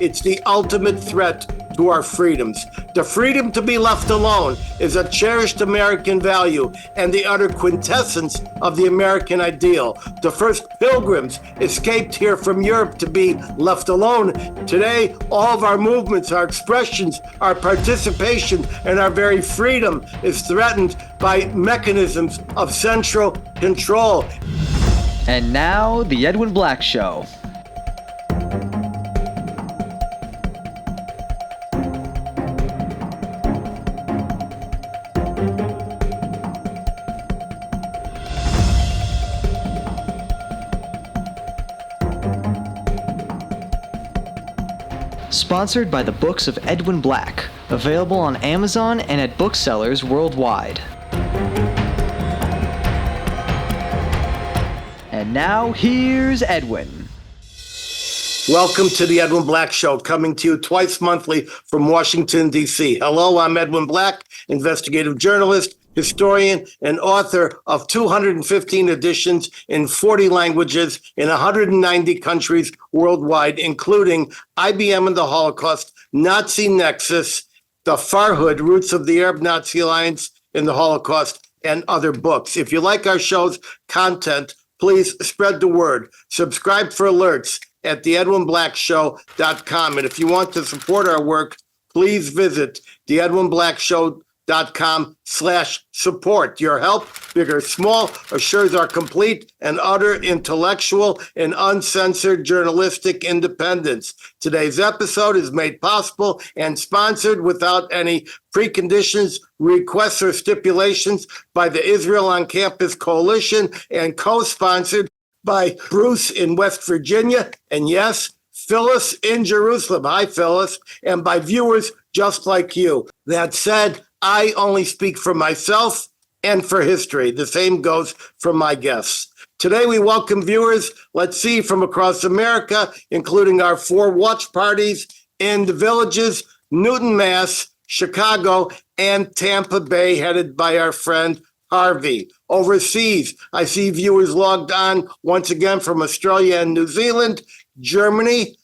It's the ultimate threat to our freedoms. The freedom to be left alone is a cherished American value and the utter quintessence of the American ideal. The first pilgrims escaped here from Europe to be left alone. Today, all of our movements, our expressions, our participation, and our very freedom is threatened by mechanisms of central control. And now, The Edwin Black Show. Sponsored by the books of Edwin Black, available on Amazon and at booksellers worldwide. And now, here's Edwin. Welcome to the Edwin Black Show, coming to you twice monthly from Washington, D.C. Hello, I'm Edwin Black, investigative journalist, historian, and author of 215 editions in 40 languages in 190 countries worldwide, including IBM and the Holocaust, Nazi Nexus, The Farhud, Roots of the Arab-Nazi Alliance in the Holocaust, and other books. If you like our show's content, please spread the word. Subscribe for alerts at theedwinblackshow.com. And if you want to support our work, please visit theedwinblackshow.com/support. Your help, big or small, assures our complete and utter intellectual and uncensored journalistic independence. Today's episode is made possible and sponsored without any preconditions, requests, or stipulations by the Israel on Campus Coalition and co-sponsored by Bruce in West Virginia, and yes, Phyllis in Jerusalem. Hi, Phyllis. And by viewers just like you. That said, I only speak for myself and for history. The same goes for my guests. Today, we welcome viewers, let's see, from across America, including our 4 watch parties in the Villages, Newton, Mass., Chicago, and Tampa Bay, headed by our friend Harvey. Overseas, I see viewers logged on once again from Australia and New Zealand, Germany,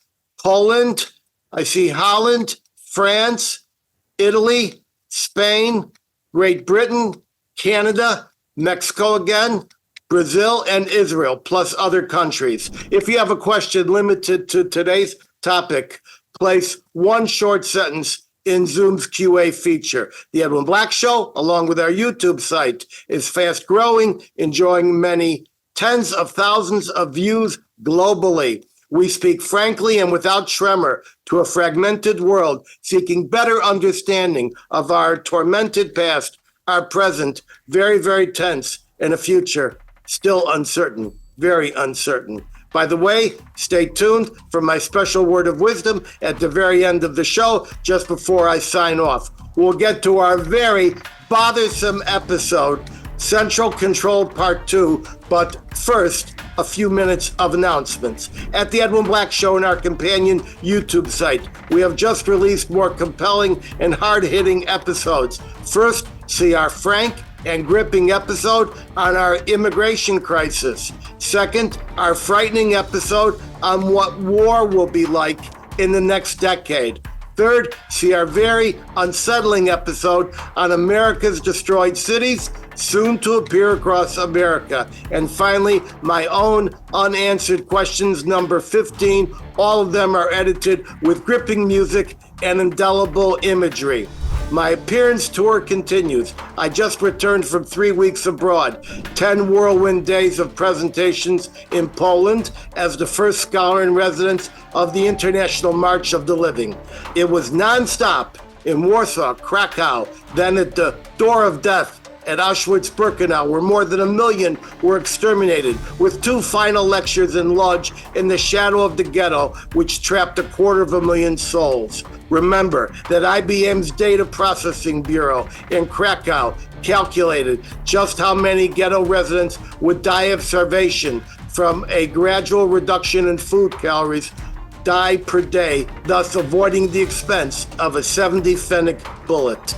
Poland, I see Holland, France, Italy, Spain, Great Britain, Canada, Mexico again, Brazil, and Israel, plus other countries. If you have a question limited to today's topic, place one short sentence in Zoom's QA feature. The Edwin Black Show, along with our YouTube site, is fast growing, enjoying many tens of thousands of views globally. We speak frankly and without tremor to a fragmented world, seeking better understanding of our tormented past, our present, very, very tense, and a future still uncertain, very uncertain. By the way, stay tuned for my special word of wisdom at the very end of the show, just before I sign off. We'll get to our very bothersome episode, Central Control Part 2, but first, a few minutes of announcements. At the Edwin Black Show and our companion YouTube site, we have just released more compelling and hard-hitting episodes. First, see our frank and gripping episode on our immigration crisis. Second, our frightening episode on what war will be like in the next decade. Third, see our very unsettling episode on America's destroyed cities, soon to appear across America. And finally, my own unanswered questions, number 15. All of them are edited with gripping music and indelible imagery. My appearance tour continues. I just returned from 3 weeks abroad, 10 whirlwind days of presentations in Poland as the first scholar in residence of the International March of the Living. It was nonstop in Warsaw, Krakow, then at the Door of Death at Auschwitz-Birkenau, where more than 1 million were exterminated, with 2 final lectures in Lodz in the shadow of the ghetto, which trapped 250,000 souls. Remember that IBM's Data Processing Bureau in Krakow calculated just how many ghetto residents would die of starvation from a gradual reduction in food calories per day, thus avoiding the expense of a 70 pfennig bullet.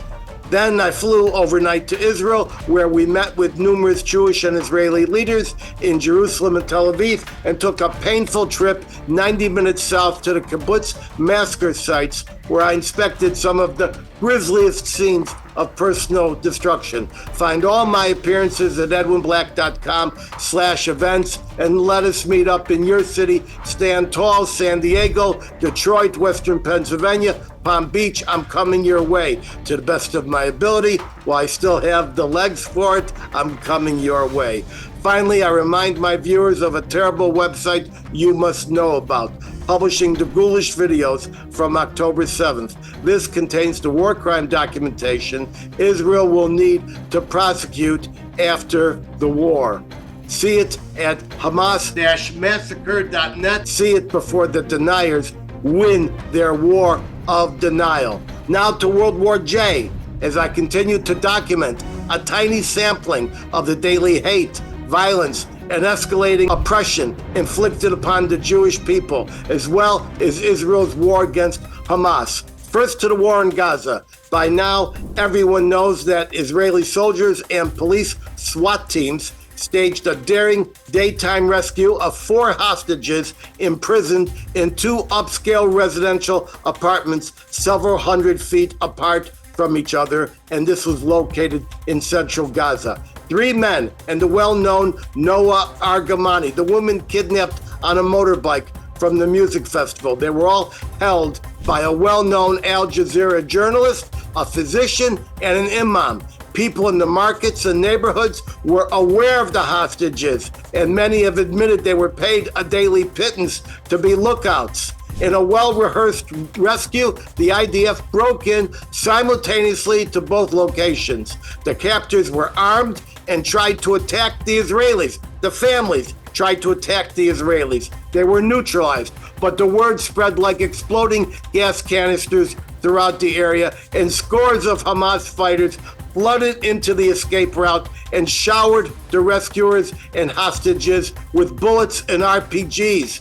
Then I flew overnight to Israel, where we met with numerous Jewish and Israeli leaders in Jerusalem and Tel Aviv, and took a painful trip 90 minutes south to the kibbutz massacre sites, where I inspected some of the grisliest scenes of personal destruction. Find all my appearances at edwinblack.com/events, and let us meet up in your city. Stand tall, San Diego, Detroit, Western Pennsylvania, Palm Beach. I'm coming your way to the best of my ability. While I still have the legs for it, I'm coming your way. Finally, I remind my viewers of a terrible website you must know about, publishing the ghoulish videos from October 7th. This contains the war crime documentation Israel will need to prosecute after the war. See it at Hamas-massacre.net. See it before the deniers win their war of denial. Now to World War J, as I continue to document a tiny sampling of the daily hate, violence, and escalating oppression inflicted upon the Jewish people, as well as Israel's war against Hamas. First to the war in Gaza. By now, everyone knows that Israeli soldiers and police SWAT teams staged a daring daytime rescue of 4 hostages imprisoned in 2 upscale residential apartments several hundred feet apart from each other, and this was located in central Gaza. 3 men and the well-known Noah Argamani, the woman kidnapped on a motorbike from the music festival. They were all held by a well-known Al Jazeera journalist, a physician, and an imam. People in the markets and neighborhoods were aware of the hostages, and many have admitted they were paid a daily pittance to be lookouts. In a well-rehearsed rescue, the IDF broke in simultaneously to both locations. The captors were armed and tried to attack the Israelis. The families tried to attack the Israelis. They were neutralized, but the word spread like exploding gas canisters throughout the area, and scores of Hamas fighters flooded into the escape route and showered the rescuers and hostages with bullets and RPGs.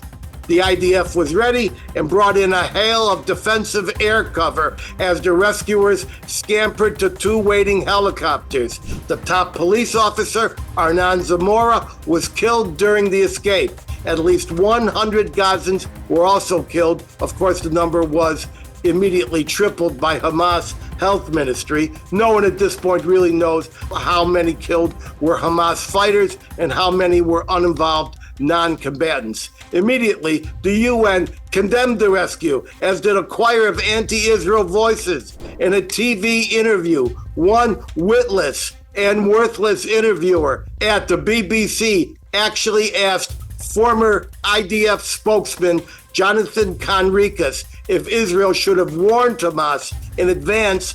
The IDF was ready and brought in a hail of defensive air cover as the rescuers scampered to 2 waiting helicopters. The top police officer, Arnan Zamora, was killed during the escape. At least 100 Gazans were also killed. Of course, the number was immediately tripled by Hamas Health Ministry. No one at this point really knows how many killed were Hamas fighters and how many were uninvolved non-combatants. Immediately, the UN condemned the rescue, as did a choir of anti-Israel voices. In a TV interview, one witless and worthless interviewer at the BBC actually asked former IDF spokesman Jun13 Conricus if Israel should have warned Hamas in advance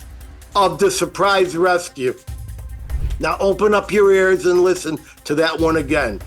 of the surprise rescue. Now open up your ears and listen to that one again.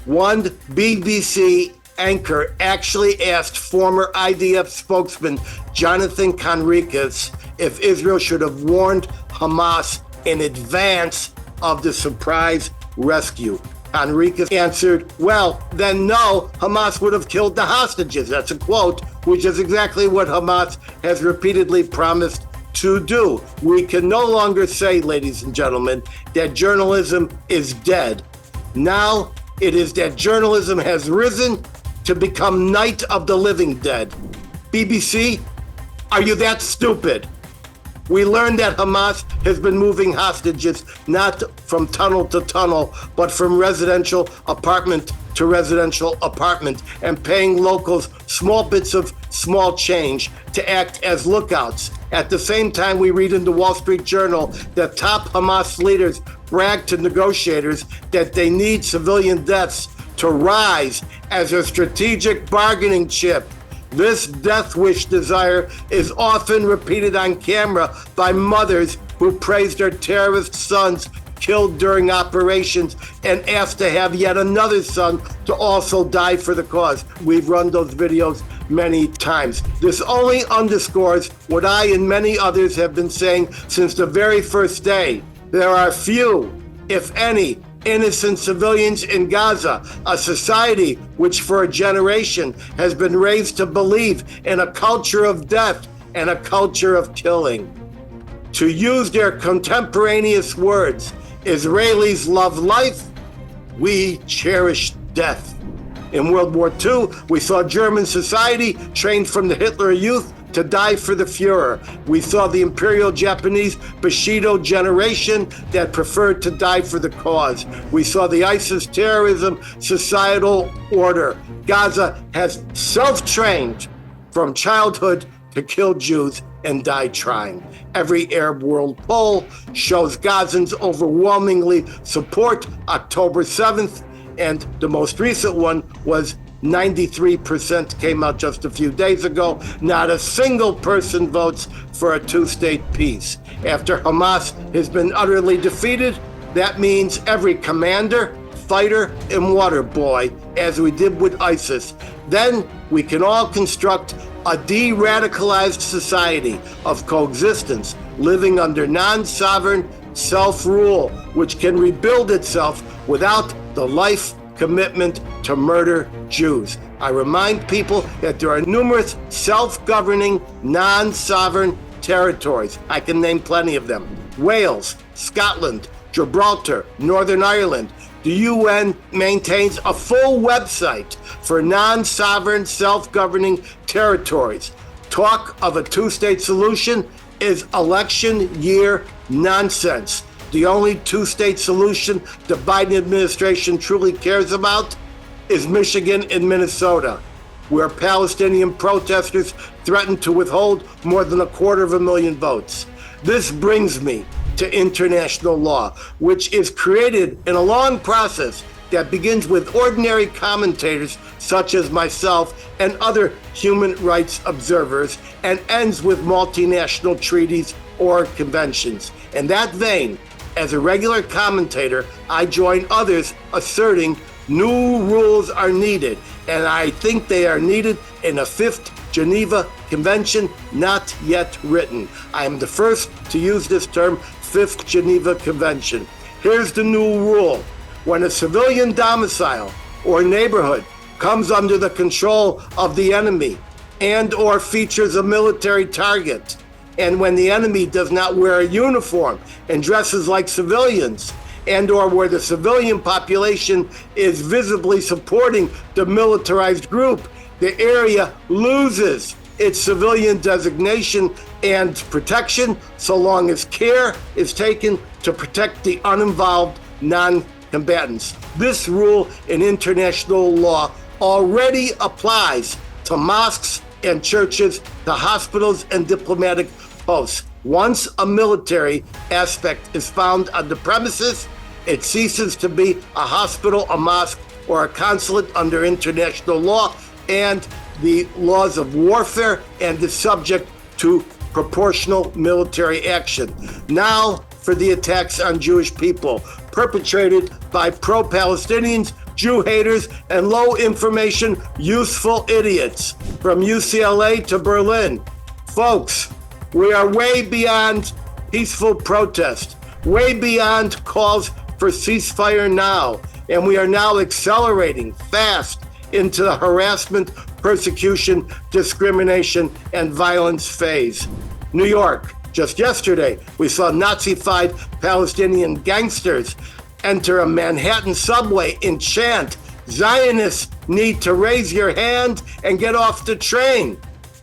One BBC anchor actually asked former IDF spokesman Jun13 Conricus if Israel should have warned Hamas in advance of the surprise rescue. Conricus answered, well, then no, Hamas would have killed the hostages. That's a quote, which is exactly what Hamas has repeatedly promised to do. We can no longer say, ladies and gentlemen, that journalism is dead. Now it is that journalism has risen to become night of the living dead. BBC, are you that stupid? We learned that Hamas has been moving hostages not from tunnel to tunnel, but from residential apartment to residential apartment, and paying locals small bits of small change to act as lookouts. At the same time, we read in the Wall Street Journal that top Hamas leaders bragged to negotiators that they need civilian deaths to rise as a strategic bargaining chip. This death wish desire is often repeated on camera by mothers who praise their terrorist sons killed during operations and asked to have yet another son to also die for the cause. We've run those videos many times. This only underscores what I and many others have been saying since the very first day. There are few, if any, innocent civilians in Gaza, a society which for a generation has been raised to believe in a culture of death and a culture of killing. To use their contemporaneous words, Israelis love life, we cherish death. In World War II, we saw German society trained from the Hitler Youth to die for the Fuhrer. We saw the Imperial Japanese Bushido generation that preferred to die for the cause. We saw the ISIS terrorism societal order. Gaza has self-trained from childhood to kill Jews and die trying. Every Arab World poll shows Gazans overwhelmingly support October 7th, and the most recent one was 93% came out just a few days ago. Not a single person votes for a two-state peace. After Hamas has been utterly defeated, that means every commander, fighter, and water boy, as we did with ISIS. Then we can all construct a de-radicalized society of coexistence, living under non-sovereign self-rule, which can rebuild itself without the life commitment to murder Jews. I remind people that there are numerous self-governing, non-sovereign territories. I can name plenty of them. Wales, Scotland, Gibraltar, Northern Ireland. The UN maintains a full website for non-sovereign, self-governing territories. Talk of a two-state solution is election year nonsense. The only two-state solution the Biden administration truly cares about is Michigan and Minnesota, where Palestinian protesters threatened to withhold more than 250,000 votes. This brings me to international law, which is created in a long process that begins with ordinary commentators such as myself and other human rights observers and ends with multinational treaties or conventions. In that vein, as a regular commentator, I join others asserting new rules are needed, and I think they are needed in a fifth Geneva Convention not yet written. I am the first to use this term, Fifth Geneva Convention. Here's the new rule. When a civilian domicile or neighborhood comes under the control of the enemy and or features a military target, and when the enemy does not wear a uniform and dresses like civilians, and or where the civilian population is visibly supporting the militarized group, the area loses its civilian designation and protection so long as care is taken to protect the uninvolved non-combatants. This rule in international law already applies to mosques and churches, to hospitals and diplomatic posts. Once a military aspect is found on the premises, it ceases to be a hospital, a mosque, or a consulate under international law and the laws of warfare, and is subject to proportional military action. Now for the attacks on Jewish people perpetrated by pro-Palestinians, Jew haters, and low-information, useful idiots from UCLA to Berlin. Folks, we are way beyond peaceful protest, way beyond calls for ceasefire now, and we are now accelerating fast into the harassment, persecution, discrimination, and violence phase. New York, just yesterday, we saw Nazified Palestinian gangsters enter a Manhattan subway and chant, "Zionists need to raise your hand and get off the train."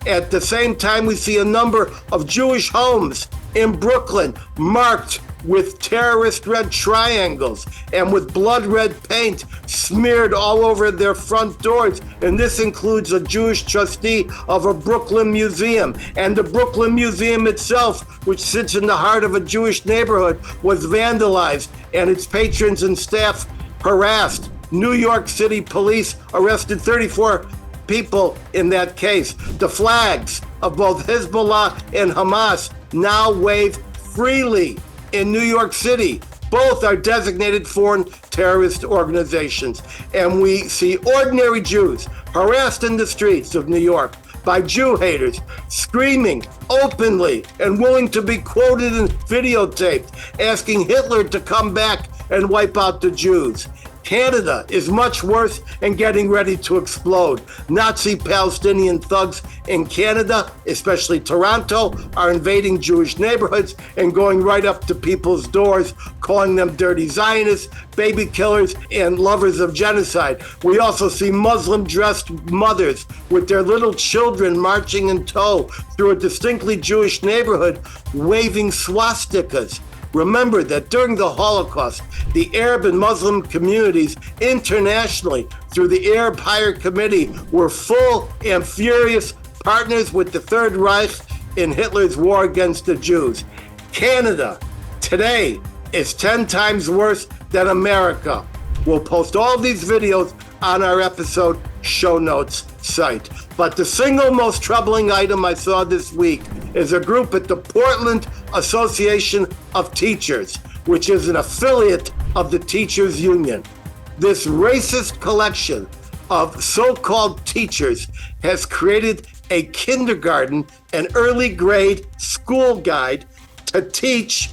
At the same time, we see a number of Jewish homes in Brooklyn marked with terrorist red triangles and with blood red paint smeared all over their front doors. And this includes a Jewish trustee of a Brooklyn museum. And the Brooklyn Museum itself, which sits in the heart of a Jewish neighborhood, was vandalized and its patrons and staff harassed. New York City police arrested 34 people in that case. The flags of both Hezbollah and Hamas now wave freely in New York City. Both are designated foreign terrorist organizations. And we see ordinary Jews harassed in the streets of New York by Jew haters, screaming openly and willing to be quoted and videotaped, asking Hitler to come back and wipe out the Jews. Canada is much worse and getting ready to explode. Nazi Palestinian thugs in Canada, especially Toronto, are invading Jewish neighborhoods and going right up to people's doors, calling them dirty Zionists, baby killers, and lovers of genocide. We also see Muslim-dressed mothers with their little children marching in tow through a distinctly Jewish neighborhood, waving swastikas. Remember that during the Holocaust, the Arab and Muslim communities internationally through the Arab Higher Committee were full and furious partners with the Third Reich in Hitler's war against the Jews. Canada today is 10 times worse than America. We'll post all these videos on our episode show notes site. But the single most troubling item I saw this week is a group at the Portland Association of Teachers, which is an affiliate of the Teachers Union. This racist collection of so-called teachers has created a kindergarten and early grade school guide to teach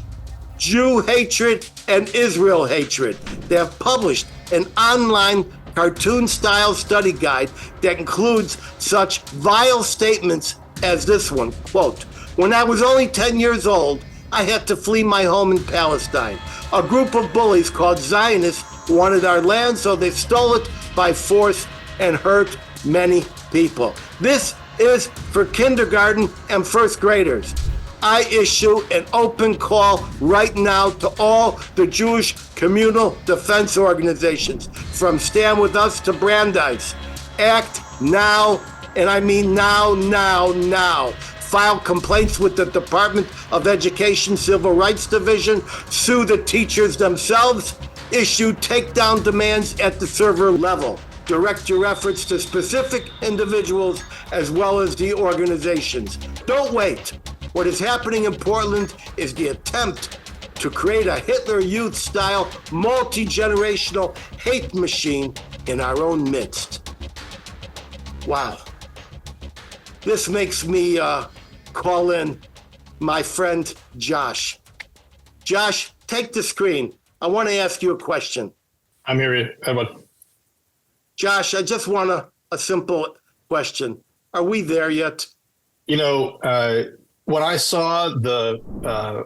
Jew hatred and Israel hatred. They have published an online cartoon-style study guide that includes such vile statements as this one, quote, "When I was only 10 years old, I had to flee my home in Palestine. A group of bullies called Zionists wanted our land, so they stole it by force and hurt many people." This is for kindergarten and first graders. I issue an open call right now to all the Jewish communal defense organizations, from Stand With Us to Brandeis. Act now, and I mean now, now, now. File complaints with the Department of Education Civil Rights Division, sue the teachers themselves, issue takedown demands at the server level. Direct your efforts to specific individuals as well as the organizations. Don't wait. What is happening in Portland is the attempt to create a Hitler Youth-style, multi-generational hate machine in our own midst. Wow. This makes me call in my friend Josh. Josh, take the screen. I want to ask you a question. I'm here, Edwin. Josh, I just want a simple question. Are we there yet? You know, when I saw the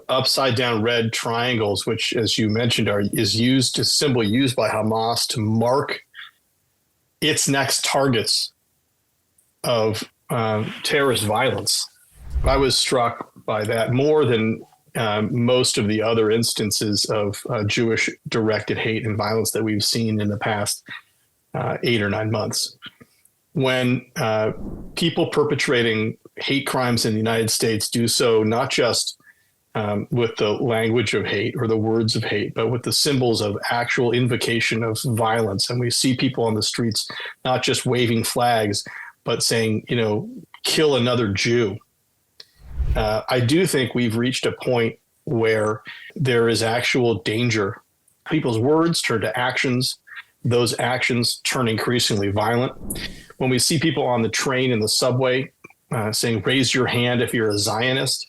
upside down red triangles, which, as you mentioned, is a symbol used by Hamas to mark its next targets of terrorist violence, I was struck by that more than most of the other instances of Jewish directed hate and violence that we've seen in the past 8 or 9 months. When people perpetrating hate crimes in the United States do so not just with the language of hate or the words of hate, but with the symbols of actual invocation of violence. And we see people on the streets not just waving flags, but saying, you know, kill another Jew. I do think we've reached a point where there is actual danger. People's words turn to actions. Those actions turn increasingly violent. When we see people on the train and the subway saying, raise your hand if you're a Zionist,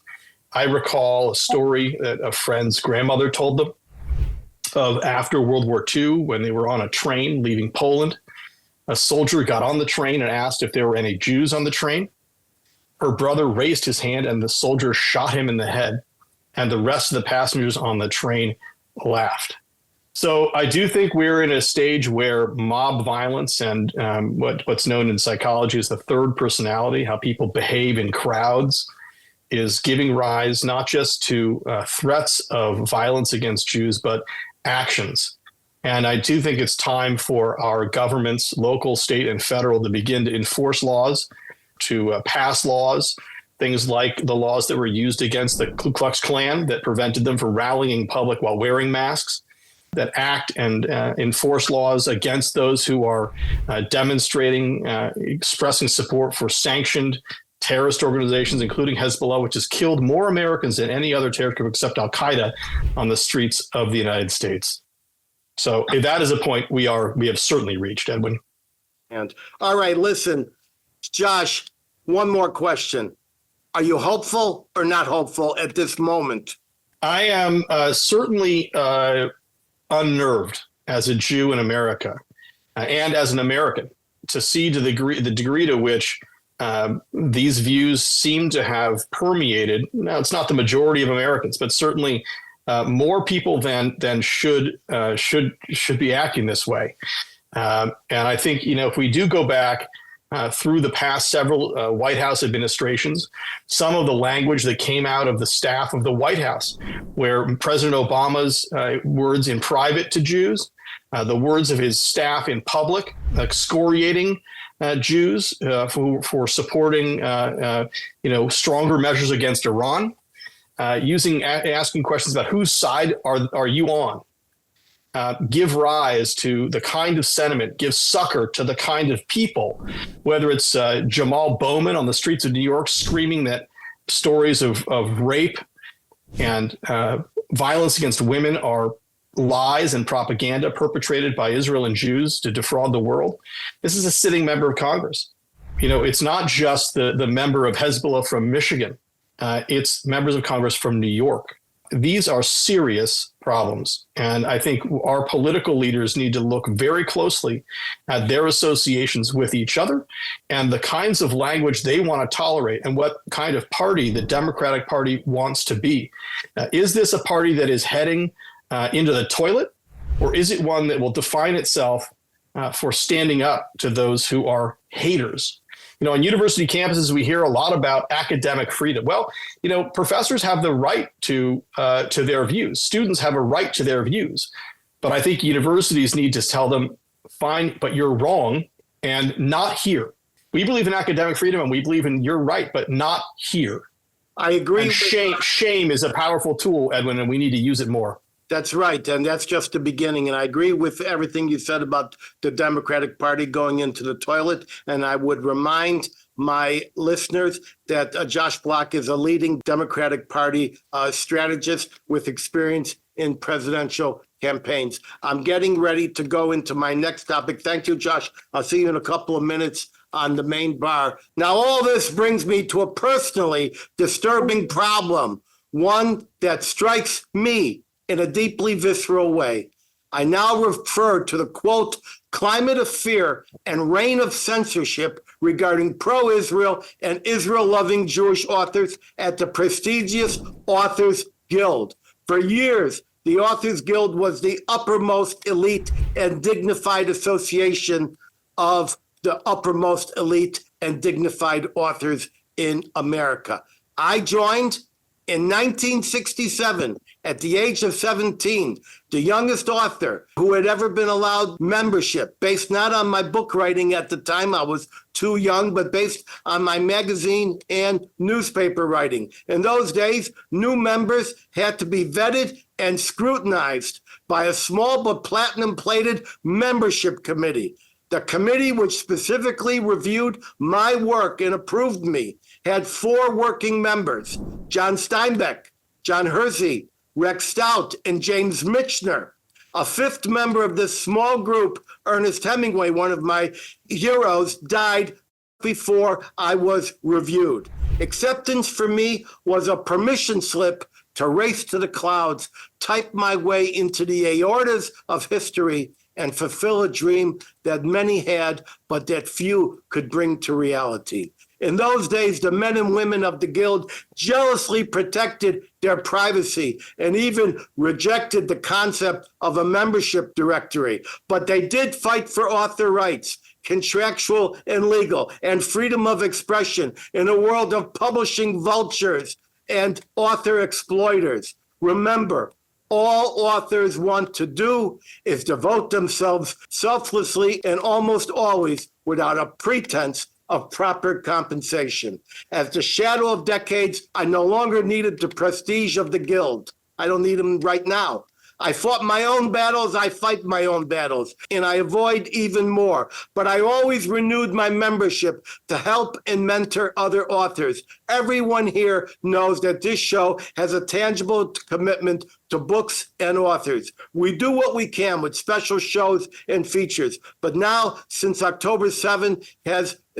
I recall a story that a friend's grandmother told them of after World War II, when they were on a train leaving Poland. A soldier got on the train and asked if there were any Jews on the train. Her brother raised his hand and the soldier shot him in the head, and the rest of the passengers on the train laughed. So I do think we're in a stage where mob violence and what's known in psychology as the third personality, how people behave in crowds, is giving rise not just to threats of violence against Jews, but actions. And I do think it's time for our governments, local, state, and federal, to begin to enforce laws, to pass laws, things like the laws that were used against the Ku Klux Klan that prevented them from rallying in public while wearing masks, that act and enforce laws against those who are demonstrating, expressing support for sanctioned terrorist organizations, including Hezbollah, which has killed more Americans than any other terror group except Al-Qaeda on the streets of the United States. So that is a point we have certainly reached, Edwin. And all right, listen, Josh, one more question. Are you hopeful or not hopeful at this moment? I am certainly unnerved as a Jew in America and as an American to see the degree to which these views seem to have permeated. Now, it's not the majority of Americans, but certainly more people than should be acting this way. And I think, if we do go back through the past several White House administrations, some of the language that came out of the staff of the White House, where President Obama's words in private to Jews, the words of his staff in public, excoriating Jews for supporting, stronger measures against Iran, asking questions about whose side are you on, give rise to the kind of sentiment, give succor to the kind of people, whether it's Jamal Bowman on the streets of New York screaming that stories of rape and violence against women are lies and propaganda perpetrated by Israel and Jews to defraud the world. This is a sitting member of Congress. It's not just the member of Hezbollah from Michigan. It's members of Congress from New York. These are serious problems. And I think our political leaders need to look very closely at their associations with each other and the kinds of language they want to tolerate and what kind of party the Democratic Party wants to be. Is this a party that is heading into the toilet, or is it one that will define itself for standing up to those who are haters? On university campuses, we hear a lot about academic freedom. Well, professors have the right to their views. Students have a right to their views. But I think universities need to tell them, fine, but you're wrong, and not here. We believe in academic freedom, and we believe in you're right, but not here. I agree. And shame is a powerful tool, Edwin, and we need to use it more. That's right. And that's just the beginning. And I agree with everything you said about the Democratic Party going into the toilet. And I would remind my listeners that Josh Block is a leading Democratic Party strategist with experience in presidential campaigns. I'm getting ready to go into my next topic. Thank you, Josh. I'll see you in a couple of minutes on the main bar. Now, all this brings me to a personally disturbing problem, one that strikes me in a deeply visceral way. I now refer to the, quote, climate of fear and reign of censorship regarding pro-Israel and Israel-loving Jewish authors at the prestigious Authors Guild. For years, the Authors Guild was the uppermost elite and dignified association of the uppermost elite and dignified authors in America. I joined in 1967, at the age of 17, the youngest author who had ever been allowed membership, based not on my book writing at the time, I was too young, but based on my magazine and newspaper writing. In those days, new members had to be vetted and scrutinized by a small but platinum-plated membership committee. The committee, which specifically reviewed my work and approved me, had 4 working members: John Steinbeck, John Hersey, Rex Stout, and James Michener. A 5th member of this small group, Ernest Hemingway, one of my heroes, died before I was reviewed. Acceptance for me was a permission slip to race to the clouds, type my way into the aortas of history, and fulfill a dream that many had, but that few could bring to reality. In those days, the men and women of the Guild jealously protected their privacy and even rejected the concept of a membership directory. But they did fight for author rights, contractual and legal, and freedom of expression in a world of publishing vultures and author exploiters. Remember, all authors want to do is devote themselves selflessly and almost always without a pretense of proper compensation. As the shadow of decades, I no longer needed the prestige of the Guild. I don't need them right now. I fought my own battles, I fight my own battles, and I avoid even more. But I always renewed my membership to help and mentor other authors. Everyone here knows that this show has a tangible commitment to books and authors. We do what we can with special shows and features, but now, since October 7,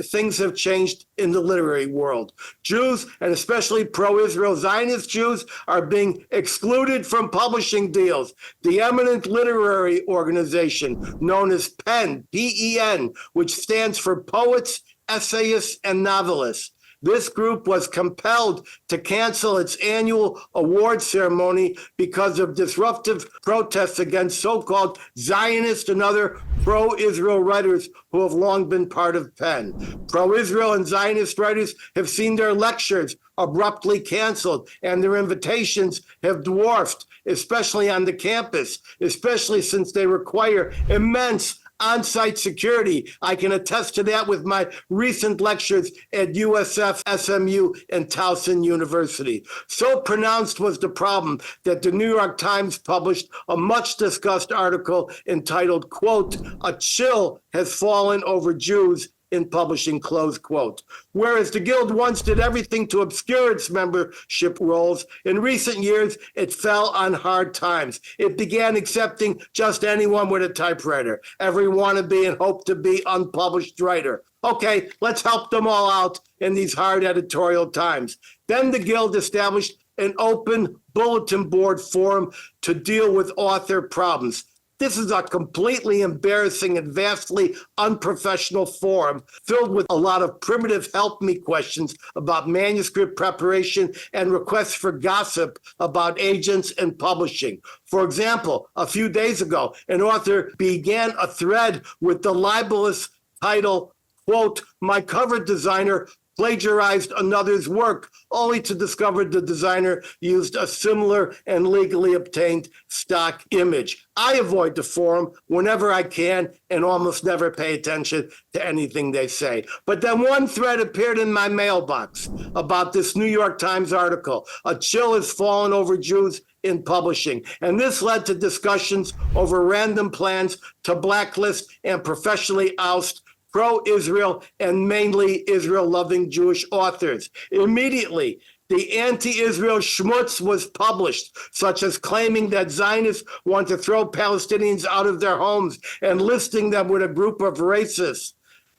things have changed in the literary world. Jews, and especially pro-Israel Zionist Jews, are being excluded from publishing deals. The eminent literary organization known as PEN, P-E-N, which stands for Poets, Essayists, and Novelists. This group was compelled to cancel its annual award ceremony because of disruptive protests against so-called Zionist and other pro-Israel writers who have long been part of PEN. Pro-Israel and Zionist writers have seen their lectures abruptly canceled, and their invitations have dwarfed, especially on the campus, especially since they require immense on-site security. I can attest to that with my recent lectures at USF, SMU, and Towson University. So pronounced was the problem that the New York Times published a much-discussed article entitled, quote, "A chill has fallen over Jews in publishing," close quote. Whereas the Guild once did everything to obscure its membership roles, in recent years, it fell on hard times. It began accepting just anyone with a typewriter, every wannabe and hope-to-be unpublished writer. Okay, let's help them all out in these hard editorial times. Then the Guild established an open bulletin board forum to deal with author problems. This is a completely embarrassing and vastly unprofessional forum filled with a lot of primitive help me questions about manuscript preparation and requests for gossip about agents and publishing. For example, a few days ago, an author began a thread with the libelous title, quote, "My cover designer plagiarized another's work," only to discover the designer used a similar and legally obtained stock image. I avoid the forum whenever I can and almost never pay attention to anything they say. But then one thread appeared in my mailbox about this New York Times article. A chill has fallen over Jews in publishing. And this led to discussions over random plans to blacklist and professionally oust pro-Israel and mainly Israel-loving Jewish authors. Immediately, the anti-Israel schmutz was published, such as claiming that Zionists want to throw Palestinians out of their homes and listing them with a group of racists.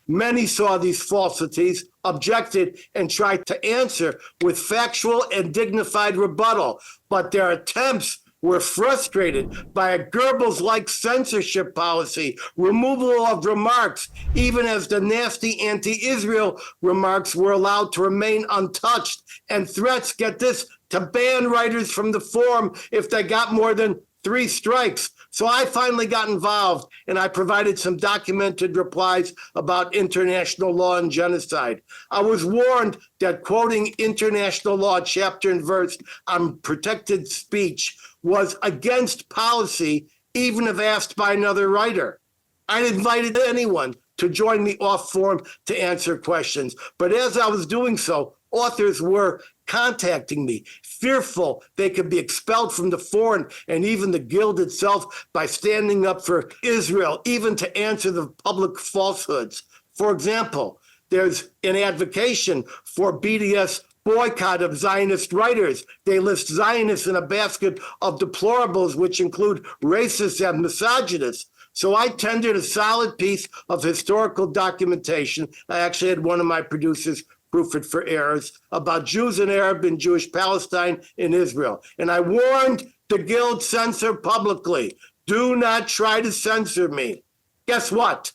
Many saw these falsities, objected, and tried to answer with factual and dignified rebuttal, but their attempts were frustrated by a Goebbels-like censorship policy, removal of remarks, even as the nasty anti-Israel remarks were allowed to remain untouched, and threats, get this, to ban writers from the forum if they got more than 3 strikes. So I finally got involved, and I provided some documented replies about international law and genocide. I was warned that quoting international law chapter and verse on protected speech was against policy, even if asked by another writer. I invited anyone to join me off forum to answer questions. But as I was doing so, authors were contacting me, fearful they could be expelled from the forum and even the Guild itself by standing up for Israel, even to answer the public falsehoods. For example, there's an advocation for BDS boycott of Zionist writers. They list Zionists in a basket of deplorables, which include racists and misogynists. So I tendered a solid piece of historical documentation. I actually had one of my producers proof it for errors about Jews and Arab and Jewish Palestine in Israel. And I warned the Guild censor publicly, do not try to censor me. Guess what?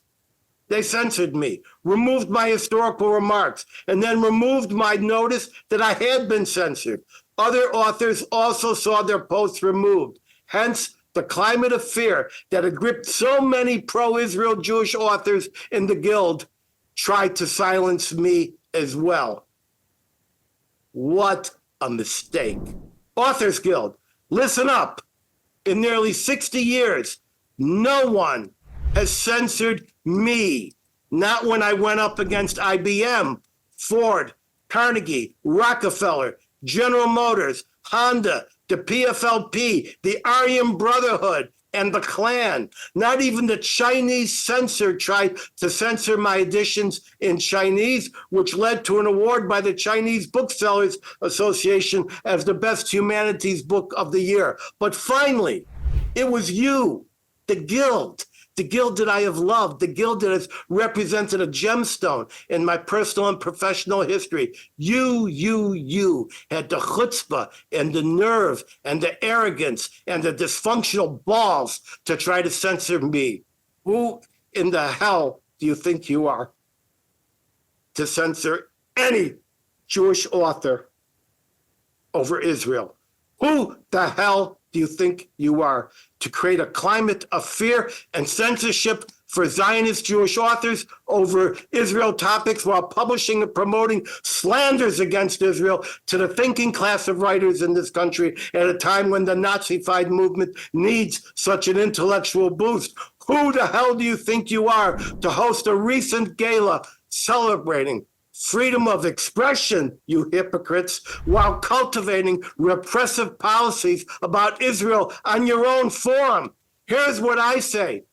They censored me, removed my historical remarks, and then removed my notice that I had been censored. Other authors also saw their posts removed. Hence, the climate of fear that had gripped so many pro-Israel Jewish authors in the Guild tried to silence me as well. What a mistake. Authors Guild, listen up. In nearly 60 years, no one has censored me. Not when I went up against IBM, Ford, Carnegie, Rockefeller, General Motors, Honda, the PFLP, the Aryan Brotherhood, and the Klan. Not even the Chinese censor tried to censor my editions in Chinese, which led to an award by the Chinese Booksellers Association as the best humanities book of the year. But finally, it was you, the Guild that I have loved, the Guild that has represented a gemstone in my personal and professional history. You had the chutzpah and the nerve and the arrogance and the dysfunctional balls to try to censor me. Who in the hell do you think you are to censor any Jewish author over Israel? Who the hell do you think you are to create a climate of fear and censorship for Zionist Jewish authors over Israel topics while publishing and promoting slanders against Israel to the thinking class of writers in this country at a time when the Nazified movement needs such an intellectual boost? Who the hell do you think you are to host a recent gala celebrating freedom of expression, you hypocrites, while cultivating repressive policies about Israel on your own forum? Here's what I say.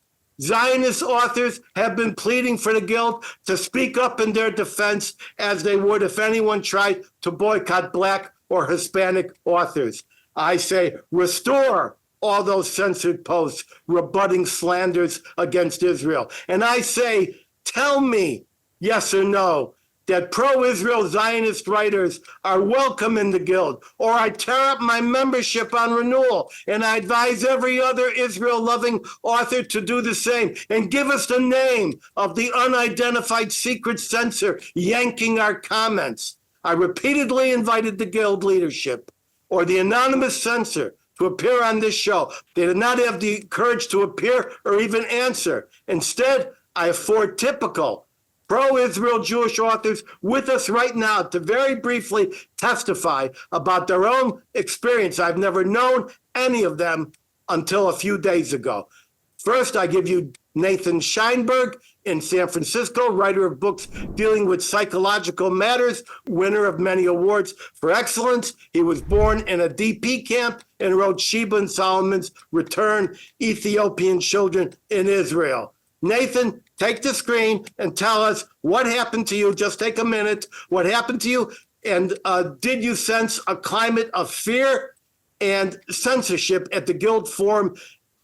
Zionist authors have been pleading for the Guild to speak up in their defense as they would if anyone tried to boycott Black or Hispanic authors. I say restore all those censored posts rebutting slanders against Israel. And I say, tell me, yes or no, that pro-Israel Zionist writers are welcome in the Guild, or I tear up my membership on renewal, and I advise every other Israel-loving author to do the same, and give us the name of the unidentified secret censor yanking our comments. I repeatedly invited the Guild leadership or the anonymous censor to appear on this show. They did not have the courage to appear or even answer. Instead, I afford typical pro-Israel Jewish authors with us right now to very briefly testify about their own experience. I've never known any of them until a few days ago. First, I give you Nathan Scheinberg in San Francisco, writer of books dealing with psychological matters, winner of many awards for excellence. He was born in a DP camp and wrote Sheba and Solomon's Return Ethiopian Children in Israel. Nathan, take the screen and tell us what happened to you. Just take a minute. What happened to you? And did you sense a climate of fear and censorship at the Guild Forum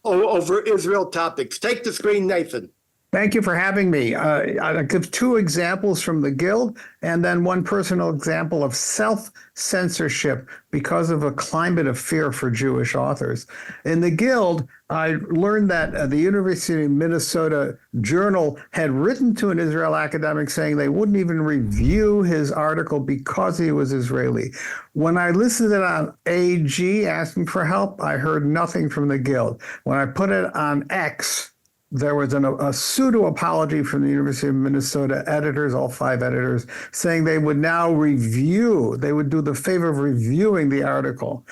over Israel topics? Take the screen, Nathan. Thank you for having me. I'll give two examples from the Guild and then one personal example of self-censorship because of a climate of fear for Jewish authors. In the Guild, I learned that the University of Minnesota Journal had written to an Israel academic saying they wouldn't even review his article because he was Israeli. When I listed it on AG asking for help, I heard nothing from the Guild. When I put it on X, there was a pseudo-apology from the University of Minnesota editors, all 5 editors, saying they would now review, they would do the favor of reviewing the article.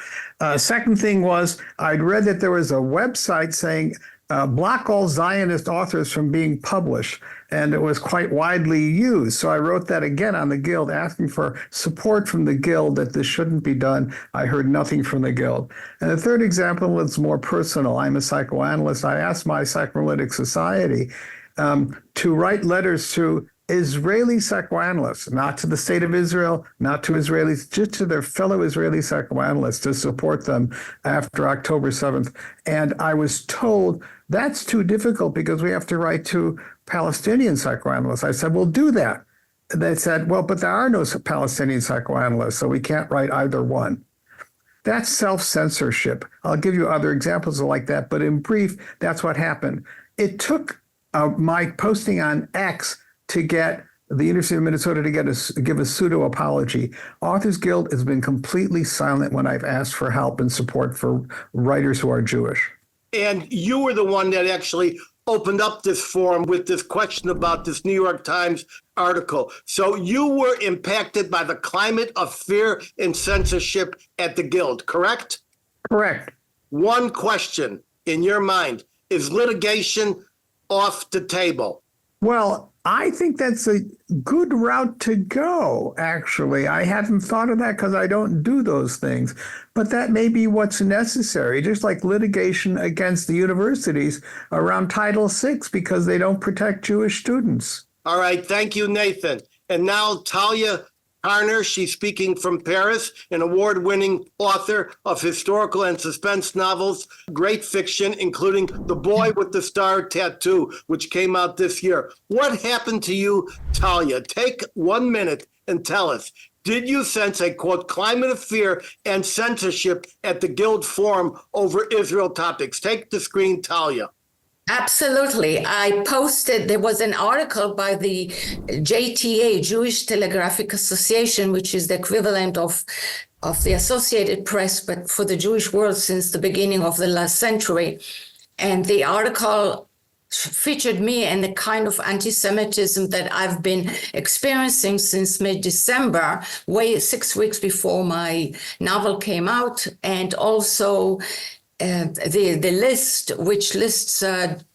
Second thing was, I'd read that there was a website saying, block all Zionist authors from being published, and it was quite widely used. So I wrote that again on the Guild, asking for support from the Guild that this shouldn't be done. I heard nothing from the Guild. And the third example is more personal. I'm a psychoanalyst. I asked my psychoanalytic society to write letters to Israeli psychoanalysts, not to the state of Israel, not to Israelis, just to their fellow Israeli psychoanalysts to support them after October 7th. And I was told that's too difficult because we have to write to Palestinian psychoanalysts. I said, well, do that. They said, well, but there are no Palestinian psychoanalysts, so we can't write either one. That's self-censorship. I'll give you other examples like that, but in brief, that's what happened. It took my posting on X to get the University of Minnesota to give a pseudo-apology. Authors Guild has been completely silent when I've asked for help and support for writers who are Jewish. And you were the one that actually opened up this forum with this question about this New York Times article. So you were impacted by the climate of fear and censorship at the Guild, correct? Correct. One question in your mind, is litigation off the table? Well, I think that's a good route to go, actually. I hadn't thought of that because I don't do those things. But that may be what's necessary, just like litigation against the universities around Title VI because they don't protect Jewish students. All right. Thank you, Nathan. And now Talia Harner, she's speaking from Paris, an award-winning author of historical and suspense novels, great fiction, including The Boy with the Star Tattoo, which came out this year. What happened to you, Talia? Take 1 minute and tell us. Did you sense a, quote, climate of fear and censorship at the Guild Forum over Israel topics? Take the screen, Talia. Absolutely. I posted, there was an article by the JTA, Jewish Telegraphic Association, which is the equivalent of the Associated Press, but for the Jewish world since the beginning of the last century. And the article featured me and the kind of anti-Semitism that I've been experiencing since mid-December, 6 weeks before my novel came out, and also the list, which lists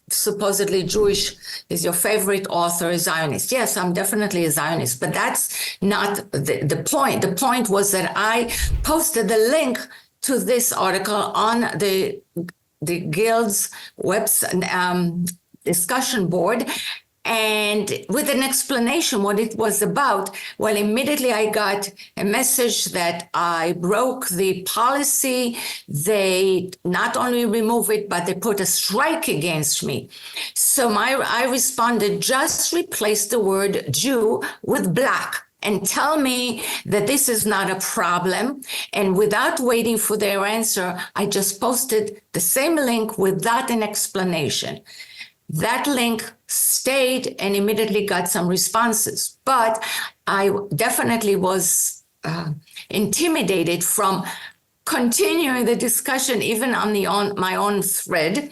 supposedly Jewish, is your favorite author a Zionist. Yes, I'm definitely a Zionist, but that's not the point. The point was that I posted the link to this article on the Guild's website discussion board, and with an explanation what it was about. Well, immediately I got a message that I broke the policy. They not only remove it, but they put a strike against me. So I responded, just replace the word Jew with black and tell me that this is not a problem. And without waiting for their answer, I just posted the same link without an explanation. That link stayed and immediately got some responses. But I definitely was intimidated from continuing the discussion even on my own thread.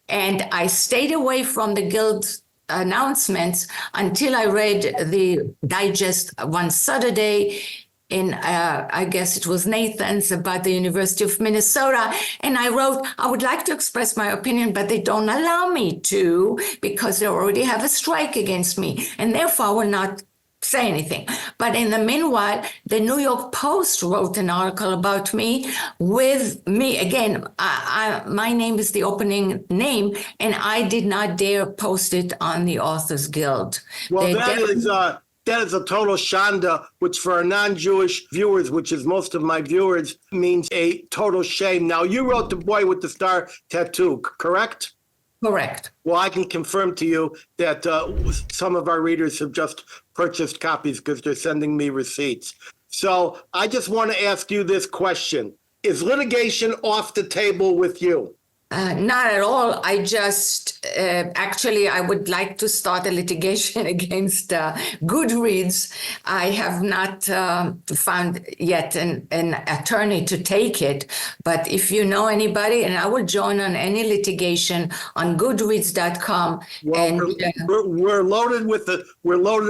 And I stayed away from the Guild announcements until I read the digest one Saturday in, I guess it was Nathan's, about the University of Minnesota. And I wrote, I would like to express my opinion, but they don't allow me to because they already have a strike against me. And therefore, I will not say anything. But in the meanwhile, the New York Post wrote an article about me with me. Again, my name is the opening name, and I did not dare post it on the Authors Guild. Well, that is a total shanda, which for our non-Jewish viewers, which is most of my viewers, means a total shame. Now, you wrote The Boy with the Star Tattoo, correct? Correct. Well, I can confirm to you that some of our readers have just purchased copies because they're sending me receipts. So I just want to ask you this question. Is litigation off the table with you? Not at all. I just, actually, I would like to start a litigation against Goodreads. I have not found yet an attorney to take it. But if you know anybody, and I will join on any litigation on Goodreads.com. Well, and we're loaded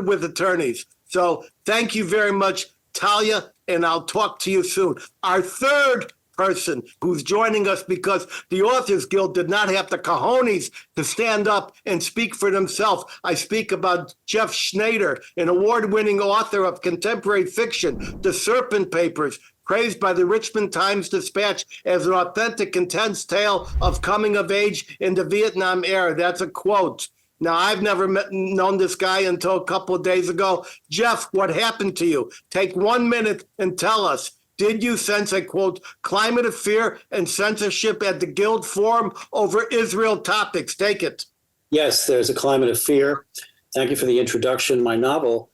with attorneys. So thank you very much, Talia, and I'll talk to you soon. Our third person who's joining us because the Authors Guild did not have the cojones to stand up and speak for themselves. I speak about Jeff Schneider, an award-winning author of contemporary fiction, The Serpent Papers, praised by the Richmond Times-Dispatch as an authentic, intense tale of coming of age in the Vietnam era. That's a quote. Now, I've never known this guy until a couple of days ago. Jeff, what happened to you? Take 1 minute and tell us. Did you sense a, quote, climate of fear and censorship at the Guild Forum over Israel topics? Take it. Yes, there's a climate of fear. Thank you for the introduction. My novel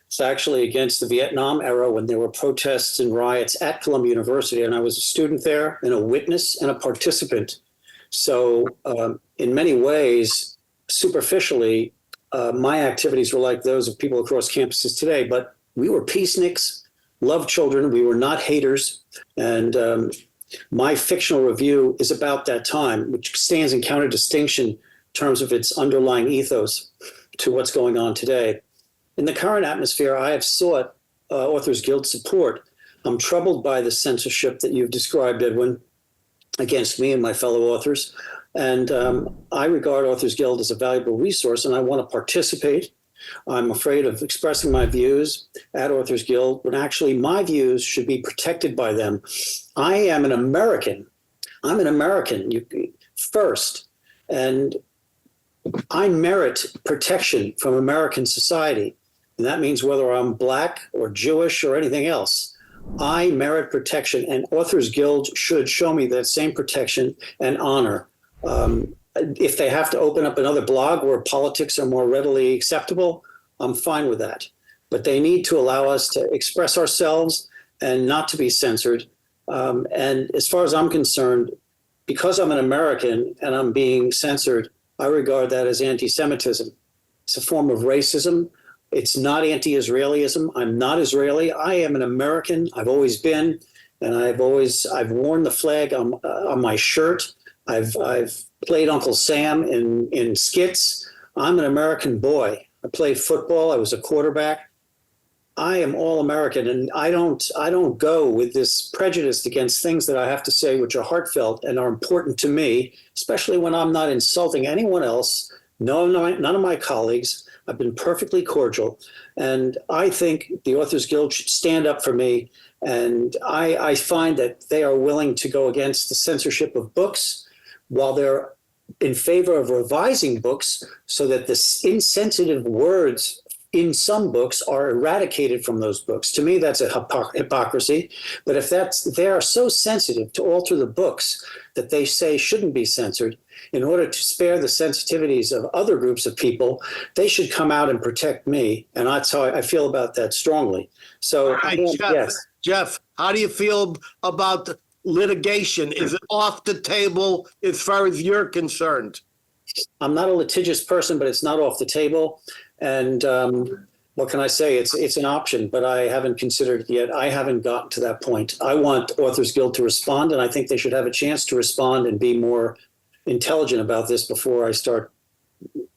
is actually against the Vietnam era when there were protests and riots at Columbia University, and I was a student there and a witness and a participant. So in many ways, superficially, my activities were like those of people across campuses today, but we were peaceniks, loved children. We were not haters. And my fictional review is about that time, which stands in counter-distinction in terms of its underlying ethos to what's going on today. In the current atmosphere, I have sought Authors Guild support. I'm troubled by the censorship that you've described, Edwin, against me and my fellow authors. And I regard Authors Guild as a valuable resource, and I want to participate I'm afraid of expressing my views at Authors Guild when actually my views should be protected by them. I am an American. I'm an American first, and I merit protection from American society. And that means whether I'm Black or Jewish or anything else, I merit protection, and Authors Guild should show me that same protection and honor. If they have to open up another blog where politics are more readily acceptable, I'm fine with that. But they need to allow us to express ourselves and not to be censored. And as far as I'm concerned, because I'm an American and I'm being censored, I regard that as anti-Semitism. It's a form of racism. It's not anti-Israelism. I'm not Israeli. I am an American. I've always been, and I've worn the flag on my shirt. I've played Uncle Sam in skits. I'm an American boy. I played football. I was a quarterback. I am all American, and I don't go with this prejudice against things that I have to say which are heartfelt and are important to me, especially when I'm not insulting anyone else, none of my colleagues. I've been perfectly cordial, and I think the Authors Guild should stand up for me, and I find that they are willing to go against the censorship of books while they're in favor of revising books so that the insensitive words in some books are eradicated from those books. To me, that's a hypocrisy. But if they are so sensitive to alter the books that they say shouldn't be censored in order to spare the sensitivities of other groups of people, they should come out and protect me. And that's how I feel about that strongly. So, Jeff, how do you feel about litigation? Is it off the table as far as you're concerned? I'm not a litigious person, but it's not off the table. And what can I say? It's an option, but I haven't considered it yet. I haven't gotten to that point. I want Authors Guild to respond, and I think they should have a chance to respond and be more intelligent about this before I start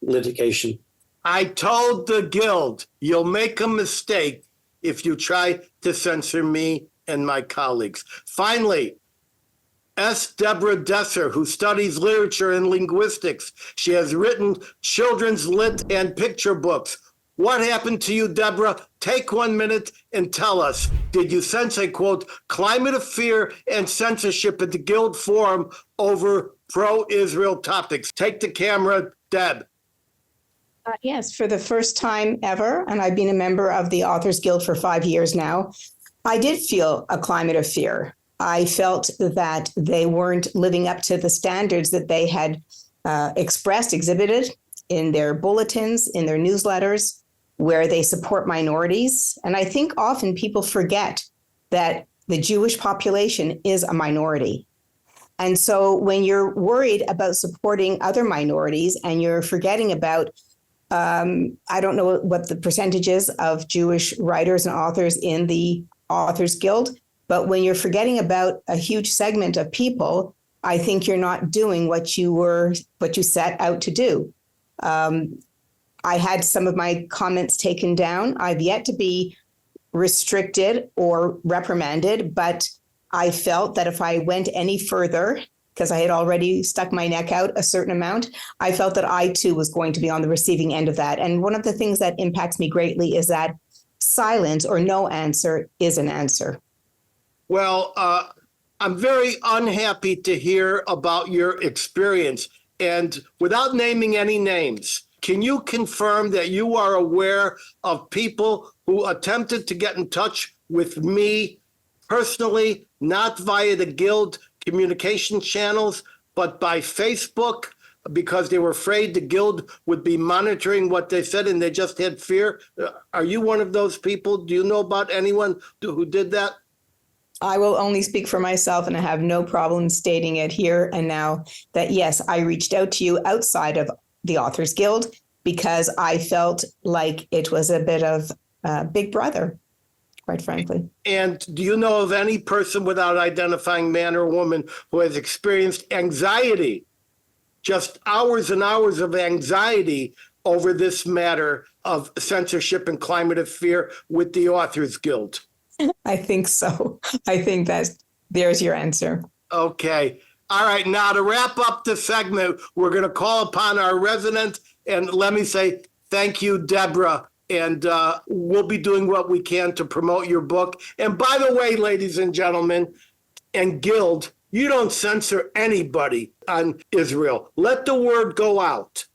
litigation. I told the Guild, you'll make a mistake if you try to censor me and my colleagues. Finally, S. Deborah Desser, who studies literature and linguistics. She has written children's lit and picture books. What happened to you, Deborah? Take 1 minute and tell us, did you sense a, quote, climate of fear and censorship at the Guild Forum over pro-Israel topics? Take the camera, Deb. Yes, for the first time ever, and I've been a member of the Authors Guild for 5 years now, I did feel a climate of fear. I felt that they weren't living up to the standards that they had exhibited in their bulletins, in their newsletters, where they support minorities. And I think often people forget that the Jewish population is a minority. And so when you're worried about supporting other minorities and you're forgetting about, I don't know what the percentage is of Jewish writers and authors in the Authors Guild, but when you're forgetting about a huge segment of people, I think you're not doing what you set out to do. I had some of my comments taken down. I've yet to be restricted or reprimanded, but I felt that if I went any further, because I had already stuck my neck out a certain amount, I felt that I too was going to be on the receiving end of that. And one of the things that impacts me greatly is that silence or no answer is an answer. Well, I'm very unhappy to hear about your experience. And without naming any names, can you confirm that you are aware of people who attempted to get in touch with me personally, not via the Guild communication channels, but by Facebook, because they were afraid the Guild would be monitoring what they said and they just had fear? Are you one of those people? Do you know about anyone who did that? I will only speak for myself, and I have no problem stating it here and now that, yes, I reached out to you outside of the Authors Guild because I felt like it was a bit of Big Brother, quite frankly. And do you know of any person, without identifying man or woman, who has experienced anxiety, just hours and hours of anxiety over this matter of censorship and climate of fear with the Authors Guild? I think so. I think there's your answer. Okay. All right. Now to wrap up the segment, we're going to call upon our resident, and let me say Thank you, Deborah. And we'll be doing what we can to promote your book. And by the way, ladies and gentlemen, and Guild, you don't censor anybody on Israel. Let the word go out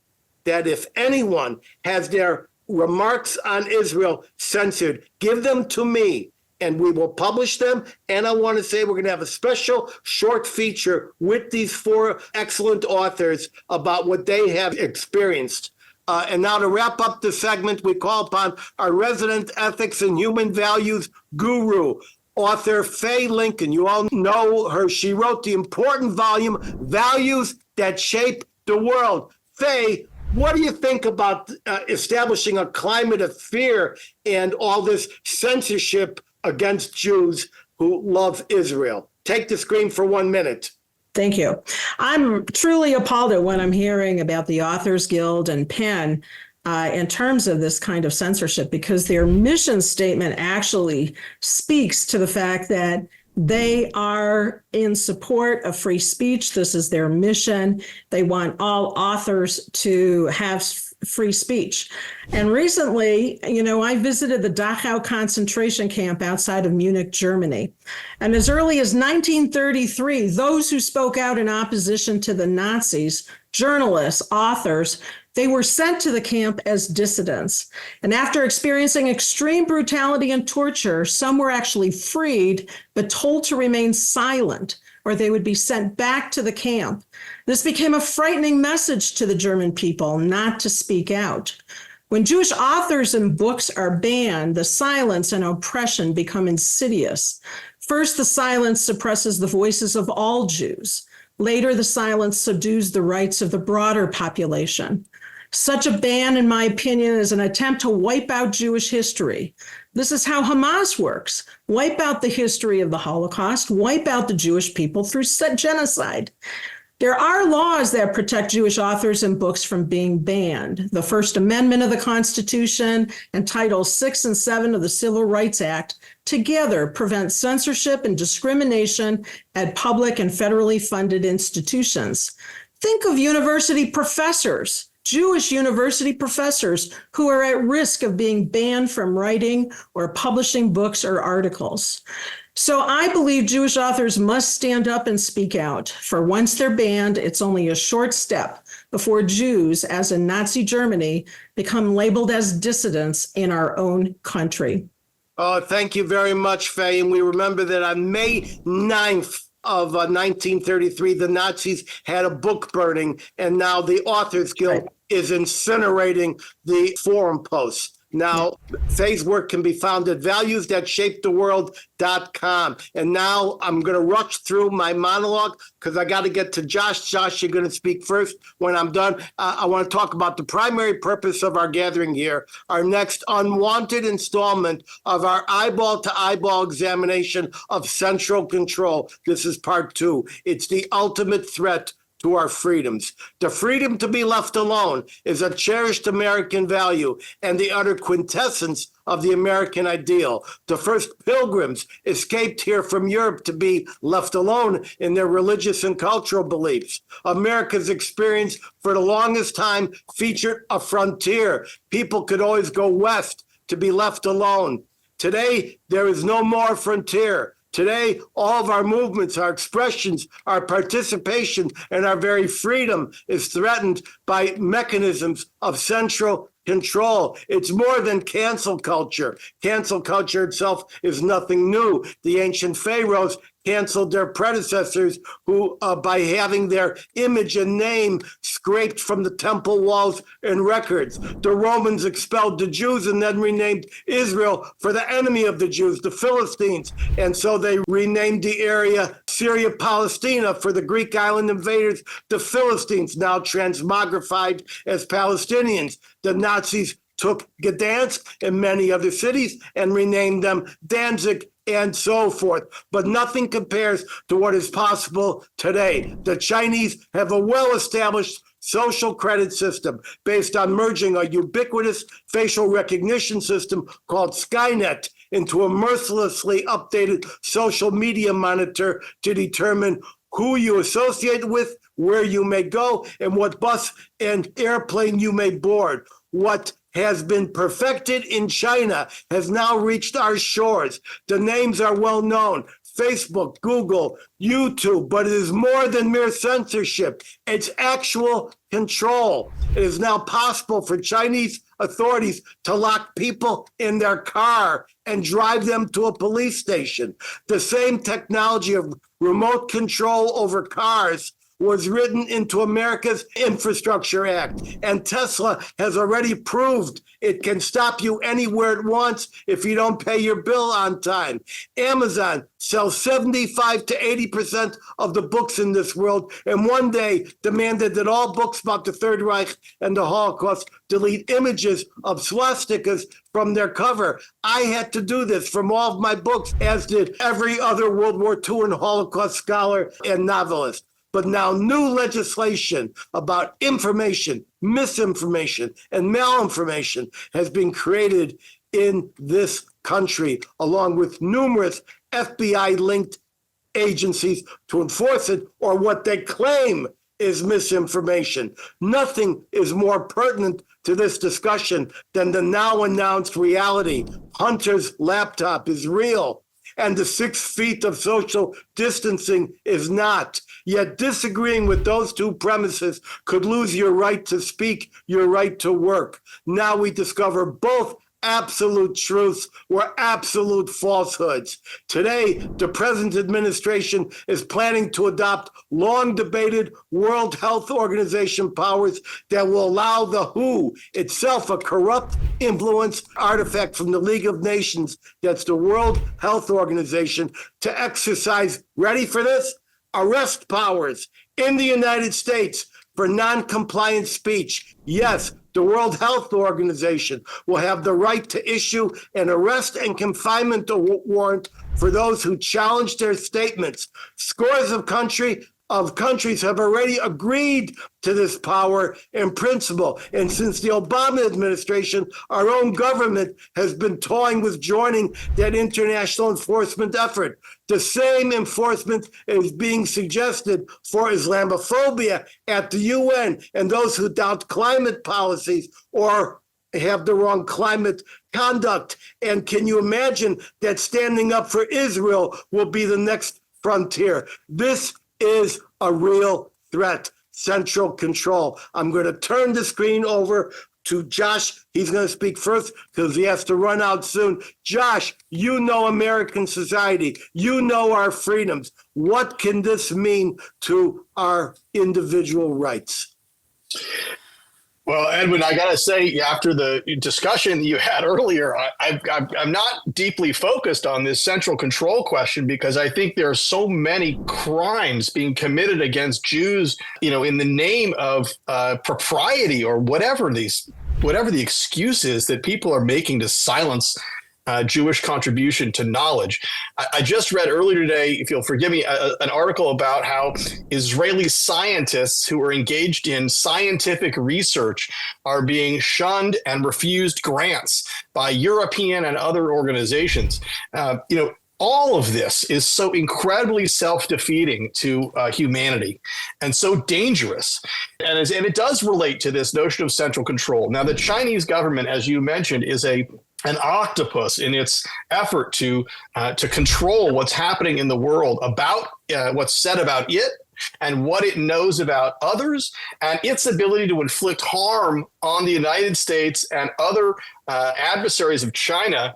that if anyone has their remarks on Israel censored, give them to me and we will publish them. And I want to say we're going to have a special short feature with these 4 excellent authors about what they have experienced. And now to wrap up the segment, we call upon our resident ethics and human values guru, author Faye Lincoln. You all know her. She wrote the important volume, Values That Shape the World. Faye, what do you think about establishing a climate of fear and all this censorship against Jews who love Israel? Take the screen for 1 minute. Thank you. I'm truly appalled at what I'm hearing about the Authors Guild and PEN in terms of this kind of censorship, because their mission statement actually speaks to the fact that they are in support of free speech. This is their mission. They want all authors to have free speech. And recently, I visited the Dachau concentration camp outside of Munich, Germany. And as early as 1933, those who spoke out in opposition to the Nazis, journalists, authors, they were sent to the camp as dissidents. And after experiencing extreme brutality and torture, some were actually freed, but told to remain silent, or they would be sent back to the camp. This became a frightening message to the German people not to speak out. When Jewish authors and books are banned, the silence and oppression become insidious. First, the silence suppresses the voices of all Jews. Later, the silence subdues the rights of the broader population. Such a ban, in my opinion, is an attempt to wipe out Jewish history. This is how Hamas works. Wipe out the history of the Holocaust, wipe out the Jewish people through genocide. There are laws that protect Jewish authors and books from being banned. The First Amendment of the Constitution and Titles 6 and 7 of the Civil Rights Act together prevent censorship and discrimination at public and federally funded institutions. Think of university professors, Jewish university professors who are at risk of being banned from writing or publishing books or articles. So I believe Jewish authors must stand up and speak out. For once they're banned, it's only a short step before Jews, as in Nazi Germany, become labeled as dissidents in our own country. Oh, thank you very much, Faye. And we remember that on May 9th, of 1933, the Nazis had a book burning, and now the Authors Guild is incinerating the forum posts. Now, Faye's work can be found at valuesthatshaptheworld.com. And now I'm going to rush through my monologue because I got to get to Josh. Josh, you're going to speak first. When I'm done, I want to talk about the primary purpose of our gathering here, our next unwanted installment of our eyeball-to-eyeball examination of central control. This is part 2. It's the ultimate threat to our freedoms. The freedom to be left alone is a cherished American value and the utter quintessence of the American ideal. The first pilgrims escaped here from Europe to be left alone in their religious and cultural beliefs. America's experience for the longest time featured a frontier. People could always go west to be left alone. Today, there is no more frontier. Today, all of our movements, our expressions, our participation, and our very freedom is threatened by mechanisms of central control. It's more than cancel culture. Cancel culture itself is nothing new. The ancient pharaohs canceled their predecessors who, by having their image and name scraped from the temple walls and records. The Romans expelled the Jews and then renamed Israel for the enemy of the Jews, the Philistines. And so they renamed the area Syria Palestina for the Greek island invaders, the Philistines, now transmogrified as Palestinians. The Nazis took Gdansk and many other cities and renamed them Danzig and so forth. But nothing compares to what is possible today. The Chinese have a well-established social credit system based on merging a ubiquitous facial recognition system called Skynet into a mercilessly updated social media monitor to determine who you associate with, where you may go, and what bus and airplane you may board. What has been perfected in China has now reached our shores. The names are well known. Facebook, Google, YouTube, but it is more than mere censorship. It's actual control. It is now possible for Chinese authorities to lock people in their car and drive them to a police station. The same technology of remote control over cars was written into America's Infrastructure Act. And Tesla has already proved it can stop you anywhere it wants if you don't pay your bill on time. Amazon sells 75 to 80% of the books in this world, and one day demanded that all books about the Third Reich and the Holocaust delete images of swastikas from their cover. I had to do this from all of my books, as did every other World War II and Holocaust scholar and novelist. But now new legislation about information, misinformation, and malinformation has been created in this country, along with numerous FBI-linked agencies to enforce it, or what they claim is misinformation. Nothing is more pertinent to this discussion than the now announced reality. Hunter's laptop is real, and the 6 feet of social distancing is not. Yet disagreeing with those two premises could lose your right to speak, your right to work. Now we discover both absolute truths were absolute falsehoods. Today, the present administration is planning to adopt long-debated World Health Organization powers that will allow the WHO, itself a corrupt influence artifact from the League of Nations, that's the World Health Organization, to exercise, ready for this? Arrest powers in the United States for non-compliant speech. Yes, the World Health Organization will have the right to issue an arrest and confinement warrant for those who challenge their statements. Scores of countries have already agreed to this power in principle. And since the Obama administration, our own government has been toying with joining that international enforcement effort. The same enforcement is being suggested for Islamophobia at the UN and those who doubt climate policies or have the wrong climate conduct. And can you imagine that standing up for Israel will be the next frontier? This is a real threat. Central control. I'm going to turn the screen over to Josh. He's going to speak first because he has to run out soon. Josh, you know American society. You know our freedoms. What can this mean to our individual rights? Well, Edwin, I got to say, after the discussion you had earlier, I'm not deeply focused on this central control question because I think there are so many crimes being committed against Jews, in the name of propriety or whatever the excuse is that people are making to silence Jewish contribution to knowledge. I just read earlier today, if you'll forgive me, an article about how Israeli scientists who are engaged in scientific research are being shunned and refused grants by European and other organizations. All of this is so incredibly self-defeating to humanity and so dangerous. And it does relate to this notion of central control. Now, the Chinese government, as you mentioned, is an octopus in its effort to control what's happening in the world about what's said about it and what it knows about others, and its ability to inflict harm on the United States and other adversaries of China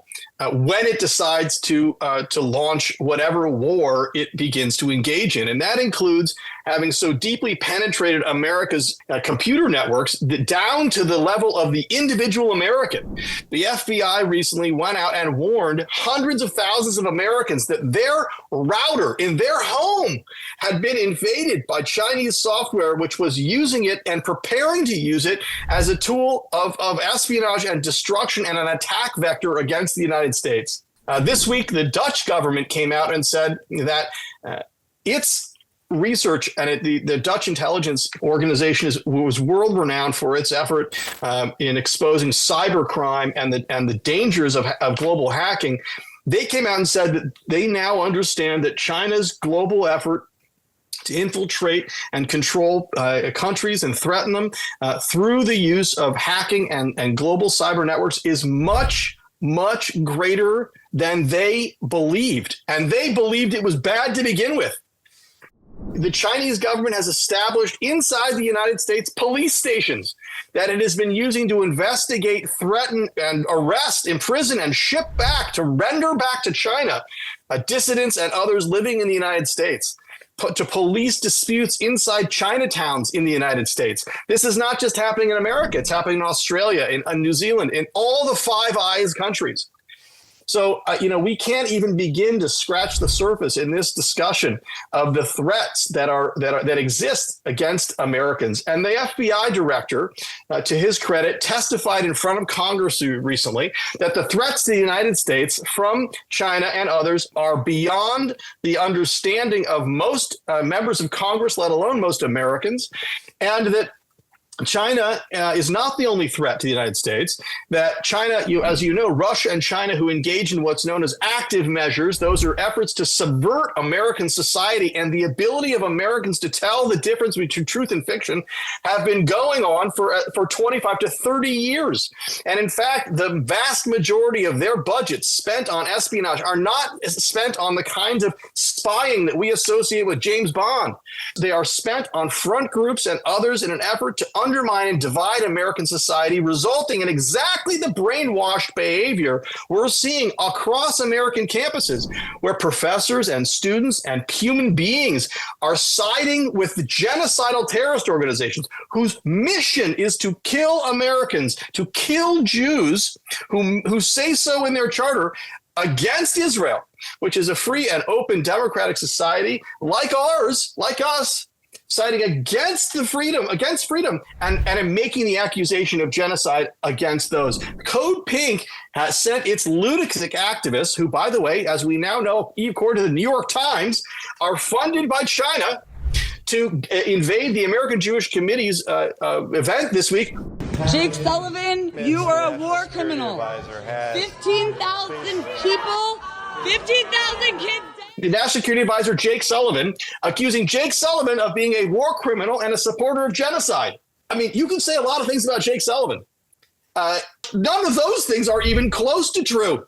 when it decides to launch whatever war it begins to engage in. And that includes having so deeply penetrated America's computer networks down to the level of the individual American. The FBI recently went out and warned hundreds of thousands of Americans that their router in their home had been invaded by Chinese software, which was using it and preparing to use it as a tool of espionage and destruction and an attack vector against the United States. This week, the Dutch government came out and said that its research and the Dutch intelligence organization was world renowned for its effort in exposing cybercrime and the dangers of global hacking. They came out and said that they now understand that China's global effort to infiltrate and control countries and threaten them through the use of hacking and global cyber networks is much, much greater than they believed. And they believed it was bad to begin with. The Chinese government has established inside the United States police stations that it has been using to investigate, threaten, and arrest, imprison, and ship back to render back to China dissidents and others living in the United States, to police disputes inside Chinatowns in the United States. This is not just happening in America. It's happening in Australia, in New Zealand, in all the Five Eyes countries. So, we can't even begin to scratch the surface in this discussion of the threats that exist against Americans. And the FBI director, to his credit, testified in front of Congress recently that the threats to the United States from China and others are beyond the understanding of most members of Congress, let alone most Americans, and that China is not the only threat to the United States, that China, as you know, Russia and China, who engage in what's known as active measures, those are efforts to subvert American society and the ability of Americans to tell the difference between truth and fiction, have been going on for 25 to 30 years. And in fact, the vast majority of their budgets spent on espionage are not spent on the kinds of spying that we associate with James Bond. They are spent on front groups and others in an effort to undermine and divide American society, resulting in exactly the brainwashed behavior we're seeing across American campuses, where professors and students and human beings are siding with the genocidal terrorist organizations whose mission is to kill Americans, to kill Jews who say so in their charter, against Israel, which is a free and open democratic society like ours, like us, siding against freedom, and making the accusation of genocide against those. Code Pink has sent its lunatic activists, who, by the way, as we now know, according to the New York Times, are funded by China, to invade the American Jewish Committee's event this week. Jake Sullivan, you are a war criminal. 15,000 people, 15,000 kids. The National Security Advisor, Jake Sullivan, accusing Jake Sullivan of being a war criminal and a supporter of genocide. I mean, you can say a lot of things about Jake Sullivan. None of those things are even close to true.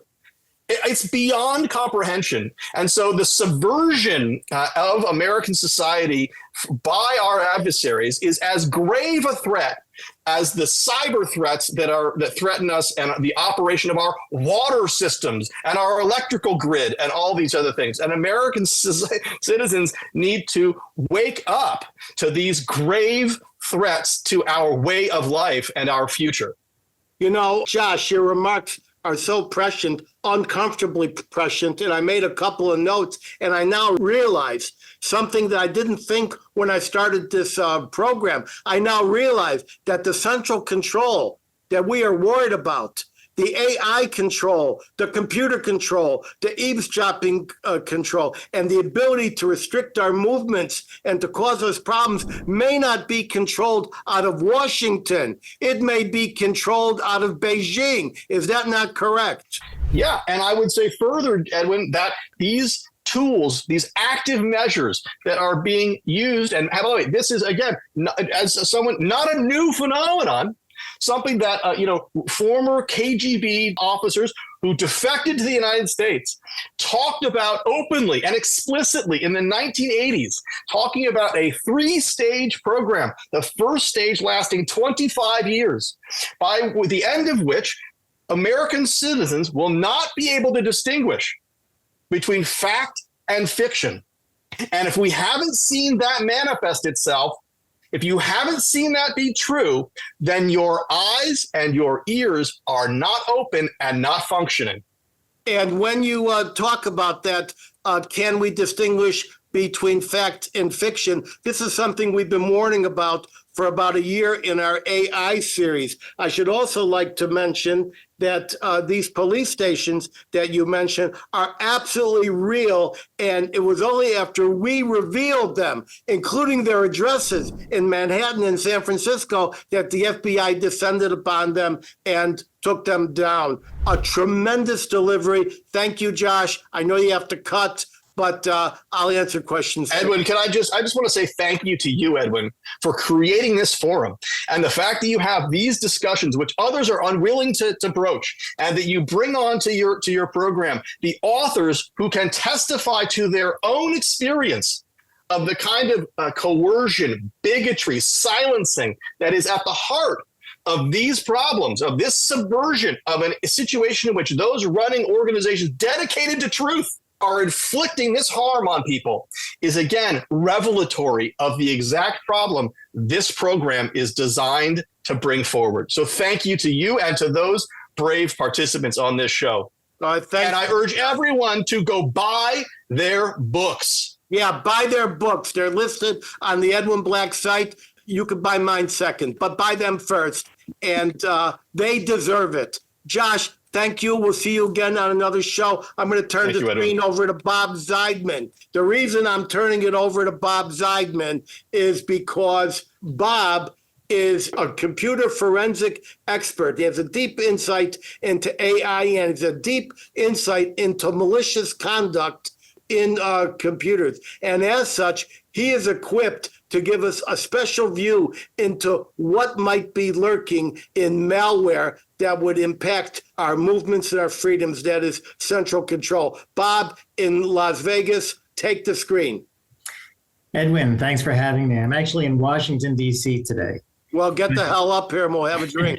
It's beyond comprehension. And so the subversion of American society by our adversaries is as grave a threat as the cyber threats that threaten us, and the operation of our water systems and our electrical grid and all these other things. And American citizens need to wake up to these grave threats to our way of life and our future. Josh, your remarks are so prescient, uncomfortably prescient, and I made a couple of notes, and I now realize something that I didn't think when I started this program. I now realize that the central control that we are worried about, the AI control, the computer control, the eavesdropping control, and the ability to restrict our movements and to cause us problems may not be controlled out of Washington. It may be controlled out of Beijing. Is that not correct? Yeah, and I would say further, Edwin, that these tools, these active measures that are being used, and by the way, this is, again, as someone, not a new phenomenon, something that, former KGB officers who defected to the United States talked about openly and explicitly in the 1980s, talking about a 3-stage program, the first stage lasting 25 years, by the end of which American citizens will not be able to distinguish between fact and fiction. And if we haven't seen that manifest itself, if you haven't seen that be true, then your eyes and your ears are not open and not functioning. And when you talk about that, can we distinguish between fact and fiction? This is something we've been warning about for about a year in our AI series. I should also like to mention that these police stations that you mentioned are absolutely real. And it was only after we revealed them, including their addresses in Manhattan and San Francisco, that the FBI descended upon them and took them down. A tremendous delivery. Thank you, Josh. I know you have to cut, but I'll answer questions. Edwin, I just want to say thank you to you, Edwin, for creating this forum. And the fact that you have these discussions, which others are unwilling to broach, and that you bring on to your program the authors who can testify to their own experience of the kind of coercion, bigotry, silencing that is at the heart of these problems, of this subversion of a situation in which those running organizations dedicated to truth are inflicting this harm on people, is again revelatory of the exact problem this program is designed to bring forward. So thank you to you and to those brave participants on this show. And I urge everyone to go buy their books. Yeah, buy their books. They're listed on the Edwin Black site. You could buy mine second, but buy them first. And they deserve it. Josh, thank you. We'll see you again on another show. I'm going to turn the screen over to Bob Zeidman. The reason I'm turning it over to Bob Zeidman is because Bob is a computer forensic expert. He has a deep insight into AI and has a deep insight into malicious conduct in computers. And as such, he is equipped to give us a special view into what might be lurking in malware that would impact our movements and our freedoms, that is central control. Bob in Las Vegas, take the screen. Edwin, thanks for having me. I'm actually in Washington, D.C. today. Well, get the hell up here and we'll have a drink.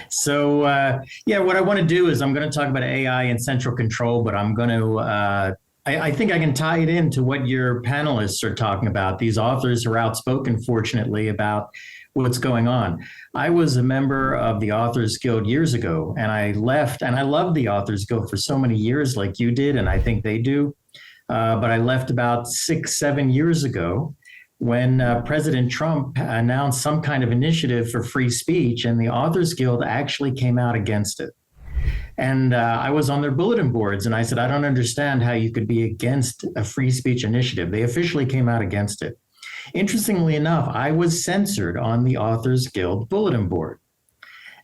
So, what I want to do is I'm going to talk about AI and central control, but I'm going to I think I can tie it into what your panelists are talking about. These authors are outspoken, fortunately, about what's going on. I was a member of the Authors Guild years ago, and I left, and I loved the Authors Guild for so many years like you did, and I think they do. But I left about 6-7 years ago when President Trump announced some kind of initiative for free speech, and the Authors Guild actually came out against it. And I was on their bulletin boards, and I said, I don't understand how you could be against a free speech initiative. They officially came out against it. Interestingly enough, I was censored on the Authors Guild bulletin board.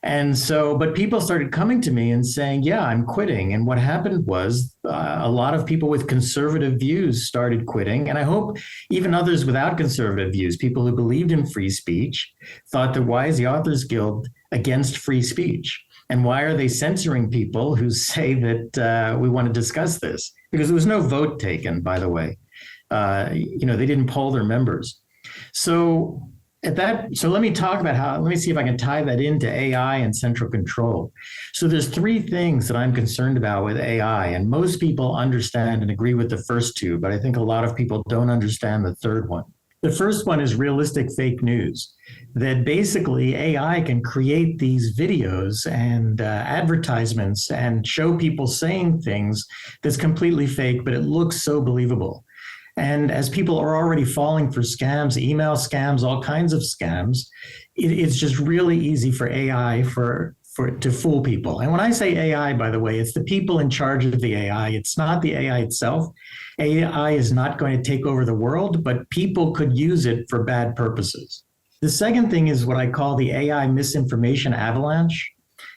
And so, but people started coming to me and saying, yeah, I'm quitting. And what happened was a lot of people with conservative views started quitting. And I hope even others without conservative views, people who believed in free speech, thought that why is the Authors Guild against free speech? And why are they censoring people who say that we want to discuss this? Because there was no vote taken, by the way. They didn't poll their members. So let me talk about let me see if I can tie that into AI and central control. So there's three things that I'm concerned about with AI, and most people understand and agree with the first two, but I think a lot of people don't understand the third one. The first one is realistic fake news, that basically AI can create these videos and advertisements and show people saying things that's completely fake, but it looks so believable. And as people are already falling for scams, email scams, all kinds of scams, it's just really easy for AI to fool people. And when I say AI, by the way, it's the people in charge of the AI. It's not the AI itself. AI is not going to take over the world, but people could use it for bad purposes. The second thing is what I call the AI misinformation avalanche.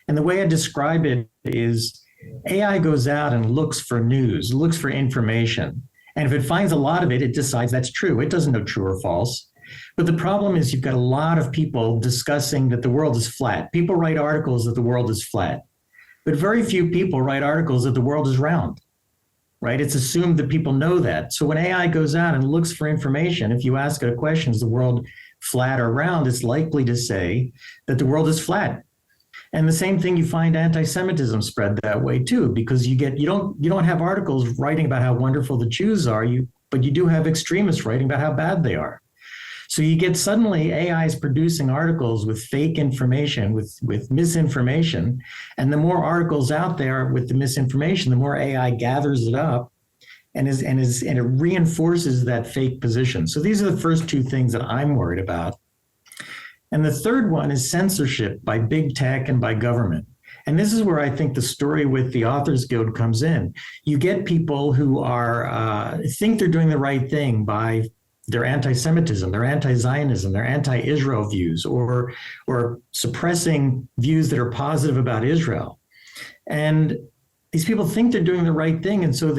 And the way I describe it is AI goes out and looks for news, looks for information. And if it finds a lot of it, it decides that's true. It doesn't know true or false. But the problem is you've got a lot of people discussing that the world is flat. People write articles that the world is flat, but very few people write articles that the world is round, right? It's assumed that people know that. So when AI goes out and looks for information, if you ask it a question, is the world flat or round, it's likely to say that the world is flat. And the same thing, you find anti-Semitism spread that way too, because you don't have articles writing about how wonderful the Jews are, but you do have extremists writing about how bad they are. So you get suddenly AI is producing articles with fake information, with misinformation. And the more articles out there with the misinformation, the more AI gathers it up and it reinforces that fake position. So these are the first two things that I'm worried about. And the third one is censorship by big tech and by government. And this is where I think the story with the Authors Guild comes in. You get people who think they're doing the right thing by their anti-Semitism, their anti-Zionism, their anti-Israel views, or suppressing views that are positive about Israel. And these people think they're doing the right thing. And so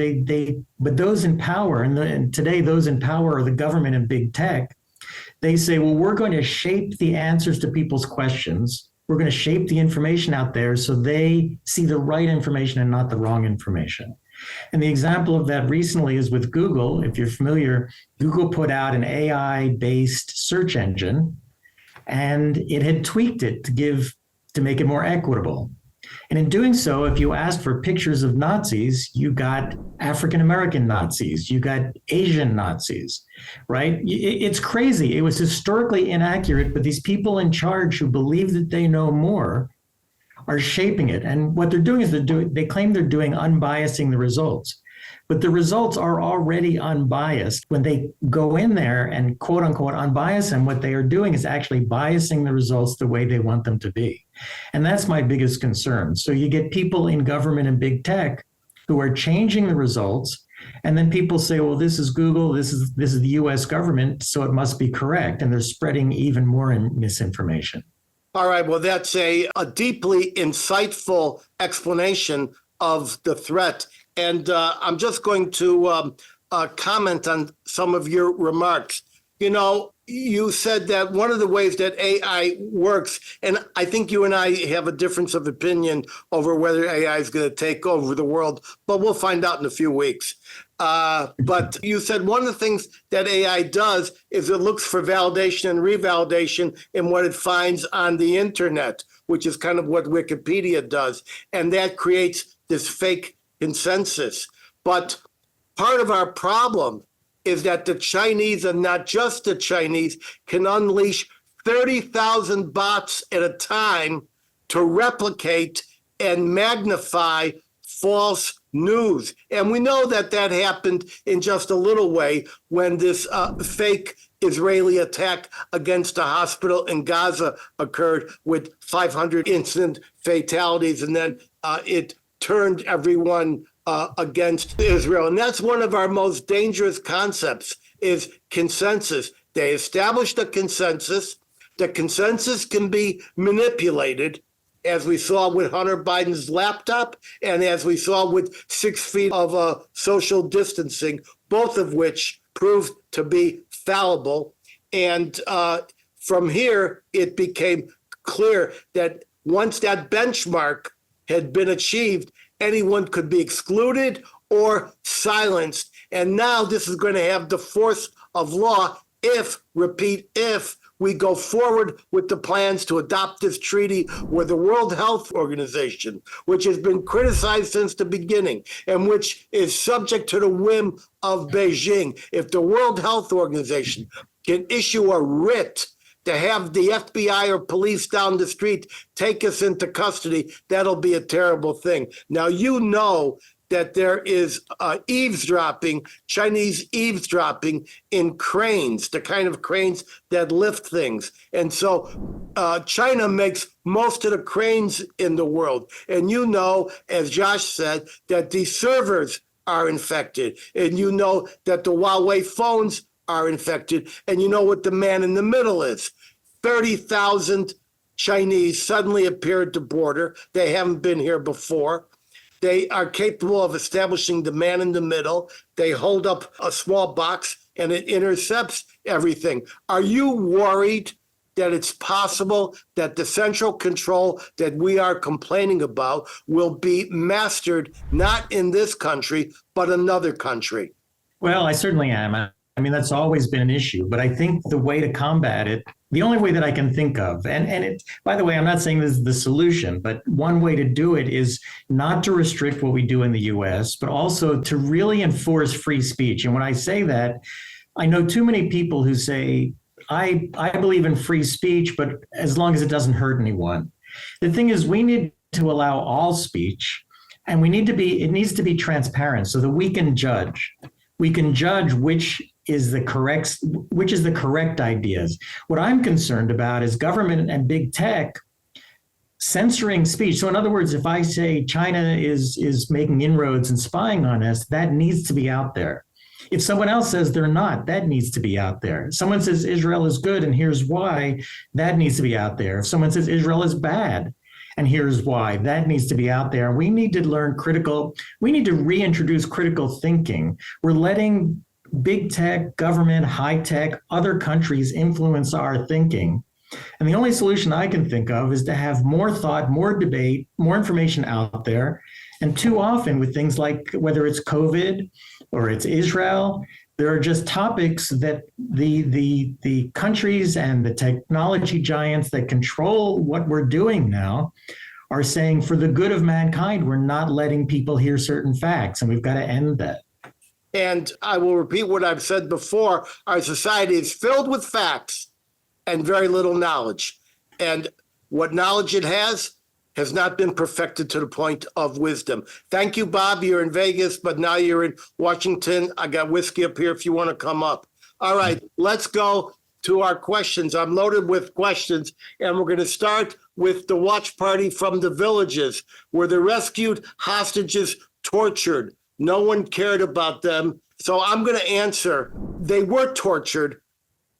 but those in power, and today those in power are the government and big tech, they say, well, we're going to shape the answers to people's questions. We're going to shape the information out there so they see the right information and not the wrong information. And the example of that recently is with Google. If you're familiar, Google put out an AI-based search engine, and it had tweaked it to make it more equitable. And in doing so, if you asked for pictures of Nazis, you got African-American Nazis, you got Asian Nazis, right? It's crazy. It was historically inaccurate, but these people in charge who believe that they know more are shaping it. And what they're doing is they claim they're doing unbiasing the results. But the results are already unbiased. When they go in there and quote unquote unbias them, what they are doing is actually biasing the results the way they want them to be. And that's my biggest concern. So you get people in government and big tech who are changing the results. And then people say, well, this is Google, this is the US government, so it must be correct. And they're spreading even more misinformation. All right. Well, that's a deeply insightful explanation of the threat. And I'm just going to comment on some of your remarks. You know, you said that one of the ways that AI works, and I think you and I have a difference of opinion over whether AI is going to take over the world, but we'll find out in a few weeks. But you said one of the things that AI does is it looks for validation and revalidation in what it finds on the internet, which is kind of what Wikipedia does. And that creates this fake consensus. But part of our problem is that the Chinese, and not just the Chinese, can unleash 30,000 bots at a time to replicate and magnify false news. And we know that that happened in just a little way when this fake Israeli attack against a hospital in Gaza occurred with 500 instant fatalities, and then it turned everyone against Israel. And that's one of our most dangerous concepts is consensus. They established a consensus. The consensus can be manipulated, as we saw with Hunter Biden's laptop and as we saw with 6 feet of social distancing, both of which proved to be fallible. And from here, it became clear that once that benchmark had been achieved, anyone could be excluded or silenced. And now this is going to have the force of law if, repeat, if we go forward with the plans to adopt this treaty with the World Health Organization, which has been criticized since the beginning and which is subject to the whim of Beijing. If the World Health Organization can issue a writ to have the FBI or police down the street take us into custody, that'll be a terrible thing. Now, you know that there is eavesdropping, Chinese eavesdropping in cranes, the kind of cranes that lift things. And so China makes most of the cranes in the world. And you know, as Josh said, that these servers are infected. And you know that the Huawei phones are infected. And you know what the man in the middle is. 30,000 Chinese suddenly appeared at the border. They haven't been here before. They are capable of establishing the man in the middle. They hold up a small box and it intercepts everything. Are you worried that it's possible that the central control that we are complaining about will be mastered not in this country, but another country? Well, I certainly am. I mean, that's always been an issue, but I think the way to combat it, the only way that I can think of, and it, by the way, I'm not saying this is the solution, but one way to do it is not to restrict what we do in the US, but also to really enforce free speech. And when I say that, I know too many people who say, I believe in free speech, but as long as it doesn't hurt anyone. The thing is, we need to allow all speech, and it needs to be transparent so that we can judge. We can judge which is the correct ideas. What I'm concerned about is government and big tech censoring speech. So in other words, if I say China is making inroads and spying on us, that needs to be out there. If someone else says they're not, that needs to be out there. If someone says Israel is good and here's why, that needs to be out there. If someone says Israel is bad And here's why. That needs to be out there. We need to we need to reintroduce critical thinking. We're letting big tech, government, high tech, other countries influence our thinking. And the only solution I can think of is to have more thought, more debate, more information out there. And too often with things like whether it's COVID or it's Israel, there are just topics that the countries and the technology giants that control what we're doing now are saying, for the good of mankind, we're not letting people hear certain facts, and we've got to end that. And I will repeat what I've said before. Our society is filled with facts and very little knowledge. And what knowledge it has not been perfected to the point of wisdom. Thank you, Bob. You're in Vegas, but now you're in Washington. I got whiskey up here if you want to come up. All right, let's go to our questions. I'm loaded with questions, and we're going to start with the watch party from the villages. Were the rescued hostages tortured? No one cared about them. So I'm going to answer. They were tortured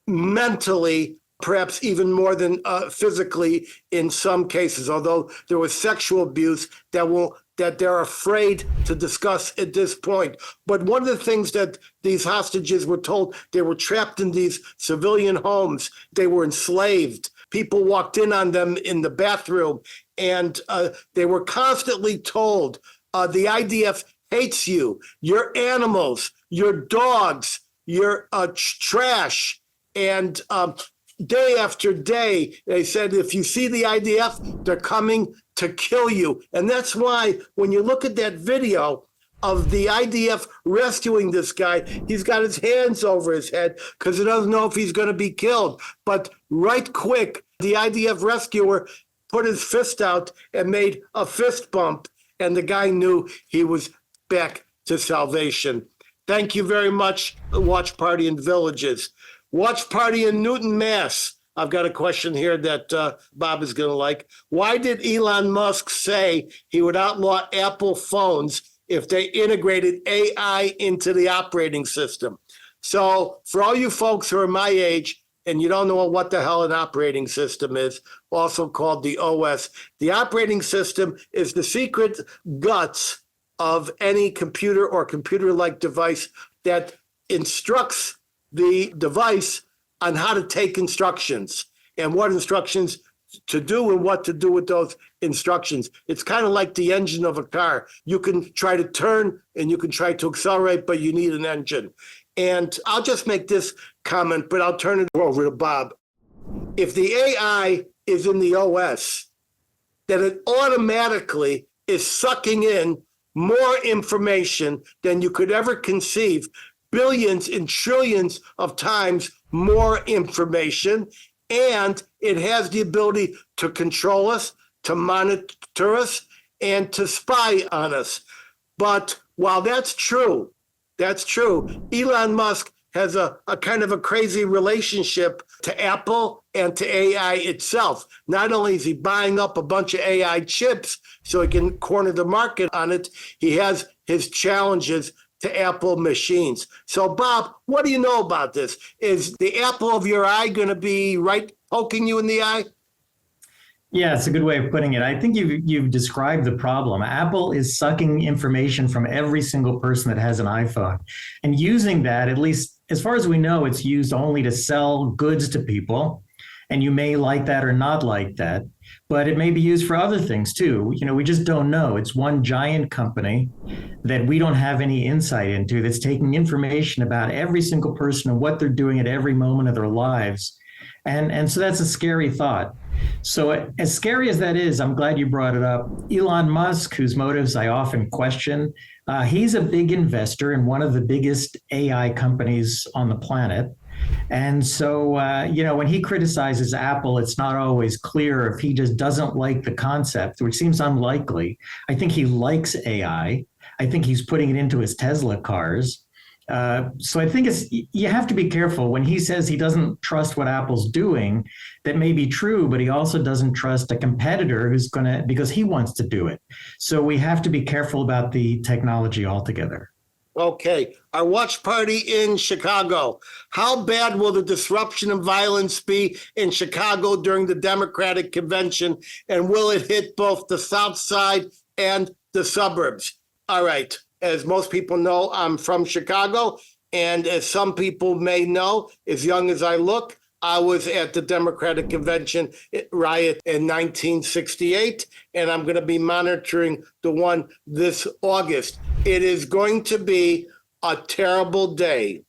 mentally, perhaps even more than physically in some cases, although there was sexual abuse that they're afraid to discuss at this point. But one of the things that these hostages were told, they were trapped in these civilian homes. They were enslaved. People walked in on them in the bathroom, and they were constantly told, the IDF hates you, you're animals, you're dogs, you're trash. And day after day, they said, if you see the IDF, they're coming to kill you. And that's why when you look at that video of the IDF rescuing this guy, he's got his hands over his head because he doesn't know if he's going to be killed. But right quick, the IDF rescuer put his fist out and made a fist bump, and the guy knew he was back to salvation. Thank you very much, Watch Party in Villages. Watch Party in Newton, Mass. I've got a question here that Bob is going to like. Why did Elon Musk say he would outlaw Apple phones if they integrated AI into the operating system? So for all you folks who are my age and you don't know what the hell an operating system is, also called the OS, the operating system is the secret guts of any computer or computer-like device that instructs the device on how to take instructions and what instructions to do and what to do with those instructions. It's kind of like the engine of a car. You can try to turn and you can try to accelerate, but you need an engine. And I'll just make this comment, but I'll turn it over to Bob. If the AI is in the OS, then it automatically is sucking in more information than you could ever conceive, billions and trillions of times more information, and it has the ability to control us, to monitor us, and to spy on us. But while that's true, Elon Musk has a kind of a crazy relationship to Apple and to AI itself. Not only is he buying up a bunch of AI chips so he can corner the market on it, he has his challenges to Apple machines. So, Bob, what do you know about this? Is the apple of your eye going to be right poking you in the eye? Yeah, it's a good way of putting it. I think you've described the problem. Apple is sucking information from every single person that has an iPhone and using that, at least as far as we know, it's used only to sell goods to people. And you may like that or not like that, but it may be used for other things too. You know, we just don't know. It's one giant company that we don't have any insight into that's taking information about every single person and what they're doing at every moment of their lives. And so that's a scary thought. So as scary as that is, I'm glad you brought it up. Elon Musk, whose motives I often question, he's a big investor in one of the biggest AI companies on the planet. And so, when he criticizes Apple, it's not always clear if he just doesn't like the concept, which seems unlikely. I think he likes AI. I think he's putting it into his Tesla cars. So I think you have to be careful when he says he doesn't trust what Apple's doing. That may be true, but he also doesn't trust a competitor because he wants to do it. So we have to be careful about the technology altogether. Okay, our watch party in Chicago. How bad will the disruption and violence be in Chicago during the Democratic convention? And will it hit both the South Side and the suburbs? All right, as most people know, I'm from Chicago. And as some people may know, as young as I look, I was at the Democratic convention riot in 1968, and I'm going to be monitoring the one this August. It is going to be a terrible day.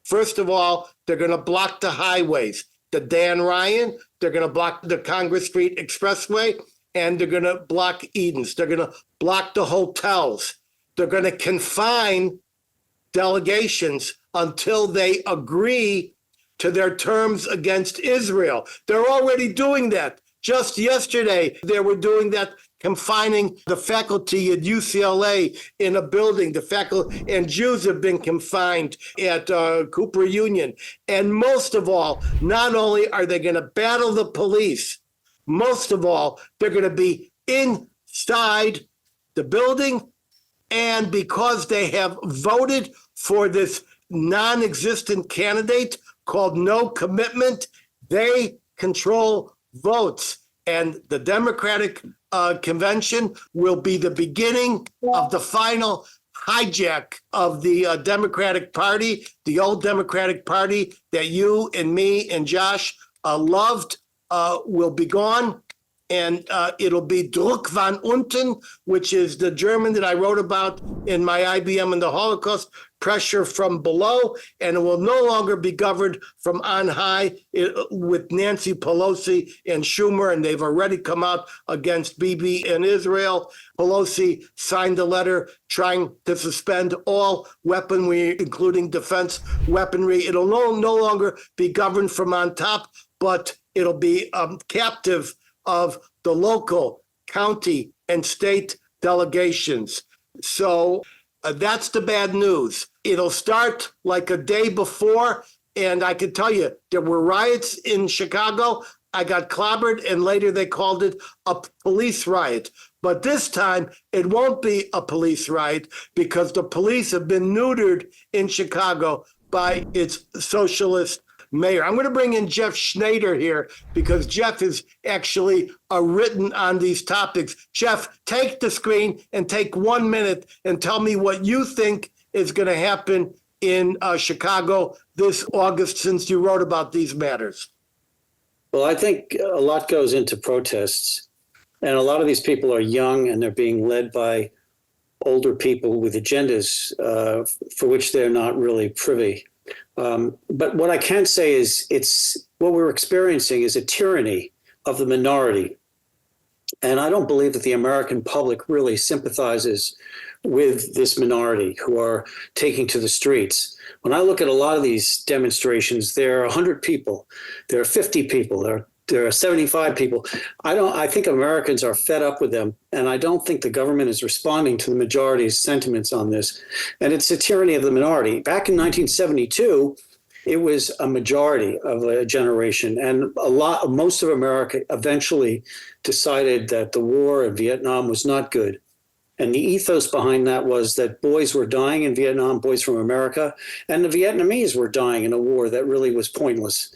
First of all, they're going to block the highways, the Dan Ryan, they're going to block the Congress Street Expressway, and they're going to block Edens. They're going to block the hotels. They're going to confine delegations until they agree to their terms against Israel. They're already doing that. Just yesterday, they were doing that, confining the faculty at UCLA in a building. The faculty and Jews have been confined at Cooper Union. And most of all, not only are they going to battle the police, most of all, they're going to be inside the building. And because they have voted for this non-existent candidate called No Commitment, they control votes. And the Democratic convention will be the beginning of the final hijack of the Democratic Party, the old Democratic Party that you and me and Josh loved, will be gone. And it'll be Druck von unten, which is the German that I wrote about in my IBM and the Holocaust, pressure from below, and it will no longer be governed from on high with Nancy Pelosi and Schumer, and they've already come out against Bibi and Israel. Pelosi signed a letter trying to suspend all weaponry, including defense weaponry. It'll no longer be governed from on top, but it'll be captive of the local, county, and state delegations. So that's the bad news. It'll start like a day before, and I can tell you, there were riots in Chicago. I got clobbered, and later they called it a police riot. But this time, it won't be a police riot because the police have been neutered in Chicago by its socialist mayor. I'm going to bring in Jeff Schneider here because Jeff is actually written on these topics. Jeff, take the screen and take 1 minute and tell me what you think is going to happen in Chicago this August, since you wrote about these matters. Well, I think a lot goes into protests, and a lot of these people are young and they're being led by older people with agendas for which they're not really privy. But what I can say is what we're experiencing is a tyranny of the minority. And I don't believe that the American public really sympathizes with this minority who are taking to the streets. When I look at a lot of these demonstrations, there are 100 people, there are 50 people, there are 75 people. I think Americans are fed up with them, and I don't think the government is responding to the majority's sentiments on this. And it's a tyranny of the minority. Back in 1972, it was a majority of a generation, and most of America eventually decided that the war in Vietnam was not good. And the ethos behind that was that boys were dying in Vietnam, boys from America, and the Vietnamese were dying in a war that really was pointless.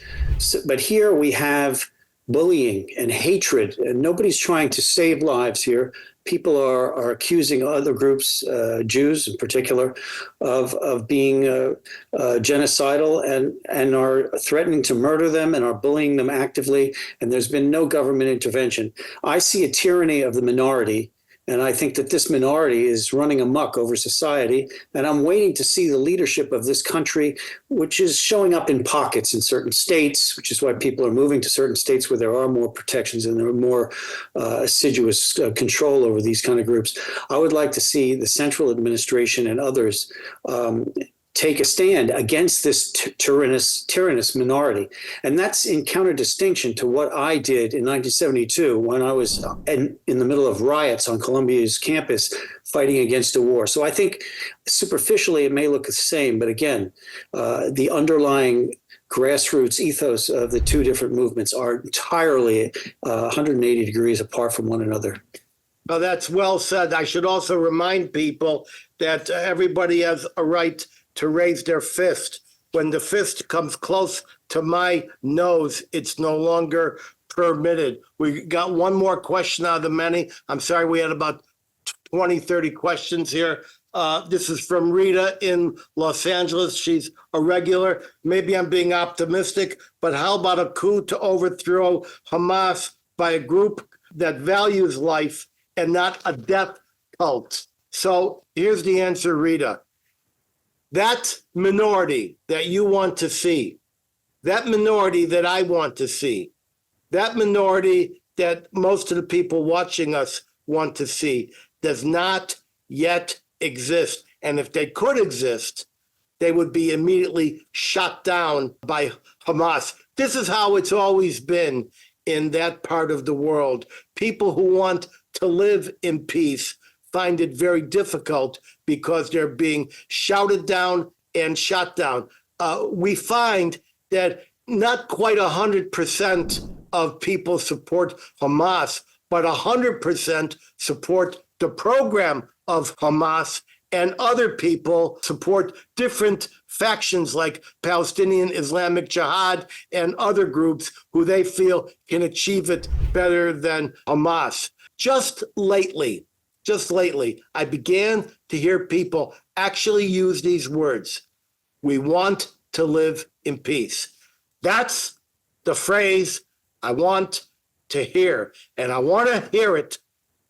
But here we have bullying and hatred, and nobody's trying to save lives here. People are accusing other groups, Jews in particular, of being genocidal and are threatening to murder them and are bullying them actively. And there's been no government intervention. I see a tyranny of the minority. And I think that this minority is running amok over society. And I'm waiting to see the leadership of this country, which is showing up in pockets in certain states, which is why people are moving to certain states where there are more protections and there are more assiduous control over these kind of groups. I would like to see the central administration and others take a stand against this tyrannous minority. And that's in counter-distinction to what I did in 1972 when I was in the middle of riots on Columbia's campus fighting against a war. So I think superficially it may look the same, but again, the underlying grassroots ethos of the two different movements are entirely 180 degrees apart from one another. Oh, that's well said. I should also remind people that everybody has a right to raise their fist. When the fist comes close to my nose, it's no longer permitted. We got one more question out of the many. I'm sorry, we had about 20, 30 questions here. This is from Rita in Los Angeles. She's a regular. Maybe I'm being optimistic, but how about a coup to overthrow Hamas by a group that values life and not a death cult? So here's the answer, Rita. That minority that you want to see, that minority that I want to see, that minority that most of the people watching us want to see does not yet exist. And if they could exist, they would be immediately shot down by Hamas. This is how it's always been in that part of the world. People who want to live in peace find it very difficult because they're being shouted down and shot down. We find that not quite 100% of people support Hamas, but 100% support the program of Hamas, and other people support different factions like Palestinian Islamic Jihad and other groups who they feel can achieve it better than Hamas. Just lately, I began to hear people actually use these words. We want to live in peace. That's the phrase I want to hear, and I want to hear it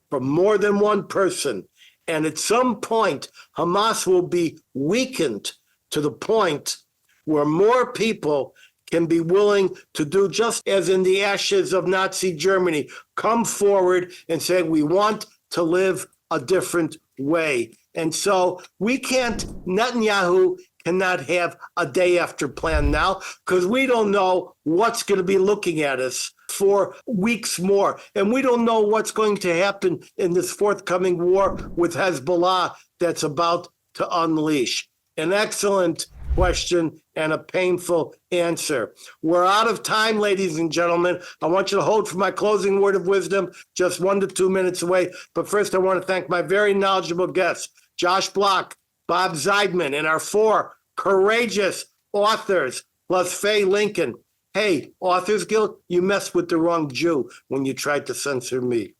from more than one person. And at some point, Hamas will be weakened to the point where more people can be willing to do just as in the ashes of Nazi Germany, come forward and say, we want to live a different way. And so Netanyahu cannot have a day after plan now, because we don't know what's going to be looking at us for weeks more. And we don't know what's going to happen in this forthcoming war with Hezbollah that's about to unleash. An excellent question and a painful answer. We're out of time, ladies and gentlemen. I want you to hold for my closing word of wisdom, just 1 to 2 minutes away. But first, I want to thank my very knowledgeable guests, Josh Block, Bob Zeidman, and our 4 courageous authors, plus Faye Lincoln. Hey, Authors Guild, you messed with the wrong Jew when you tried to censor me.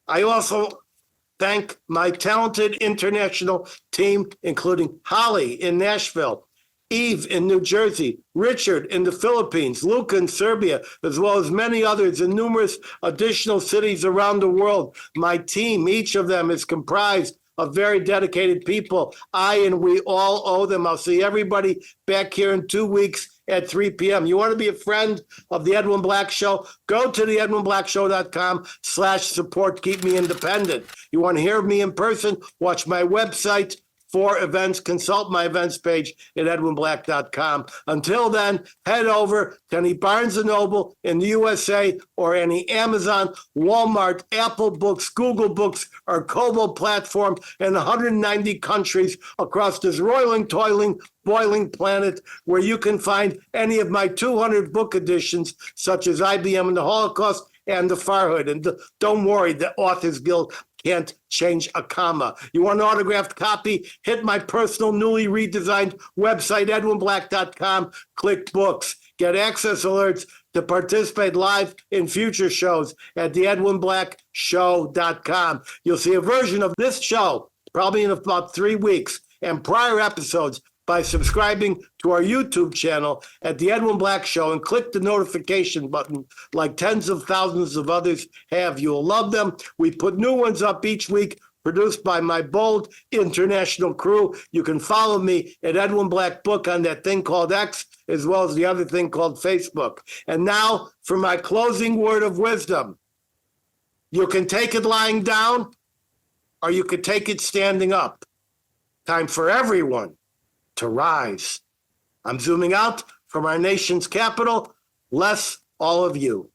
I also thank my talented international team, including Holly in Nashville, Eve in New Jersey, Richard in the Philippines, Luca in Serbia, as well as many others in numerous additional cities around the world. My team, each of them, is comprised of very dedicated people. I and we all owe them. I'll see everybody back here in 2 weeks at 3 p.m. You want to be a friend of the Edwin Black Show? Go to the edwinblackshow.com/support. Keep me independent. You want to hear me in person? Watch my website for events. Consult my events page at edwinblack.com. Until then, head over to any Barnes & Noble in the USA or any Amazon, Walmart, Apple Books, Google Books, or Kobo platform in 190 countries across this roiling, toiling, boiling planet, where you can find any of my 200 book editions, such as IBM and the Holocaust and the Farhood. And don't worry, the Authors Guild can't change a comma. You want an autographed copy? Hit my personal newly redesigned website, edwinblack.com, click books. Get access alerts to participate live in future shows at the edwinblackshow.com. You'll see a version of this show probably in about 3 weeks, and prior episodes by subscribing to our YouTube channel at The Edwin Black Show and click the notification button like tens of thousands of others have. You'll love them. We put new ones up each week, produced by my bold international crew. You can follow me at Edwin Black Book on that thing called X, as well as the other thing called Facebook. And now for my closing word of wisdom. You can take it lying down, or you could take it standing up. Time for everyone to rise. I'm zooming out from our nation's capital. Bless all of you.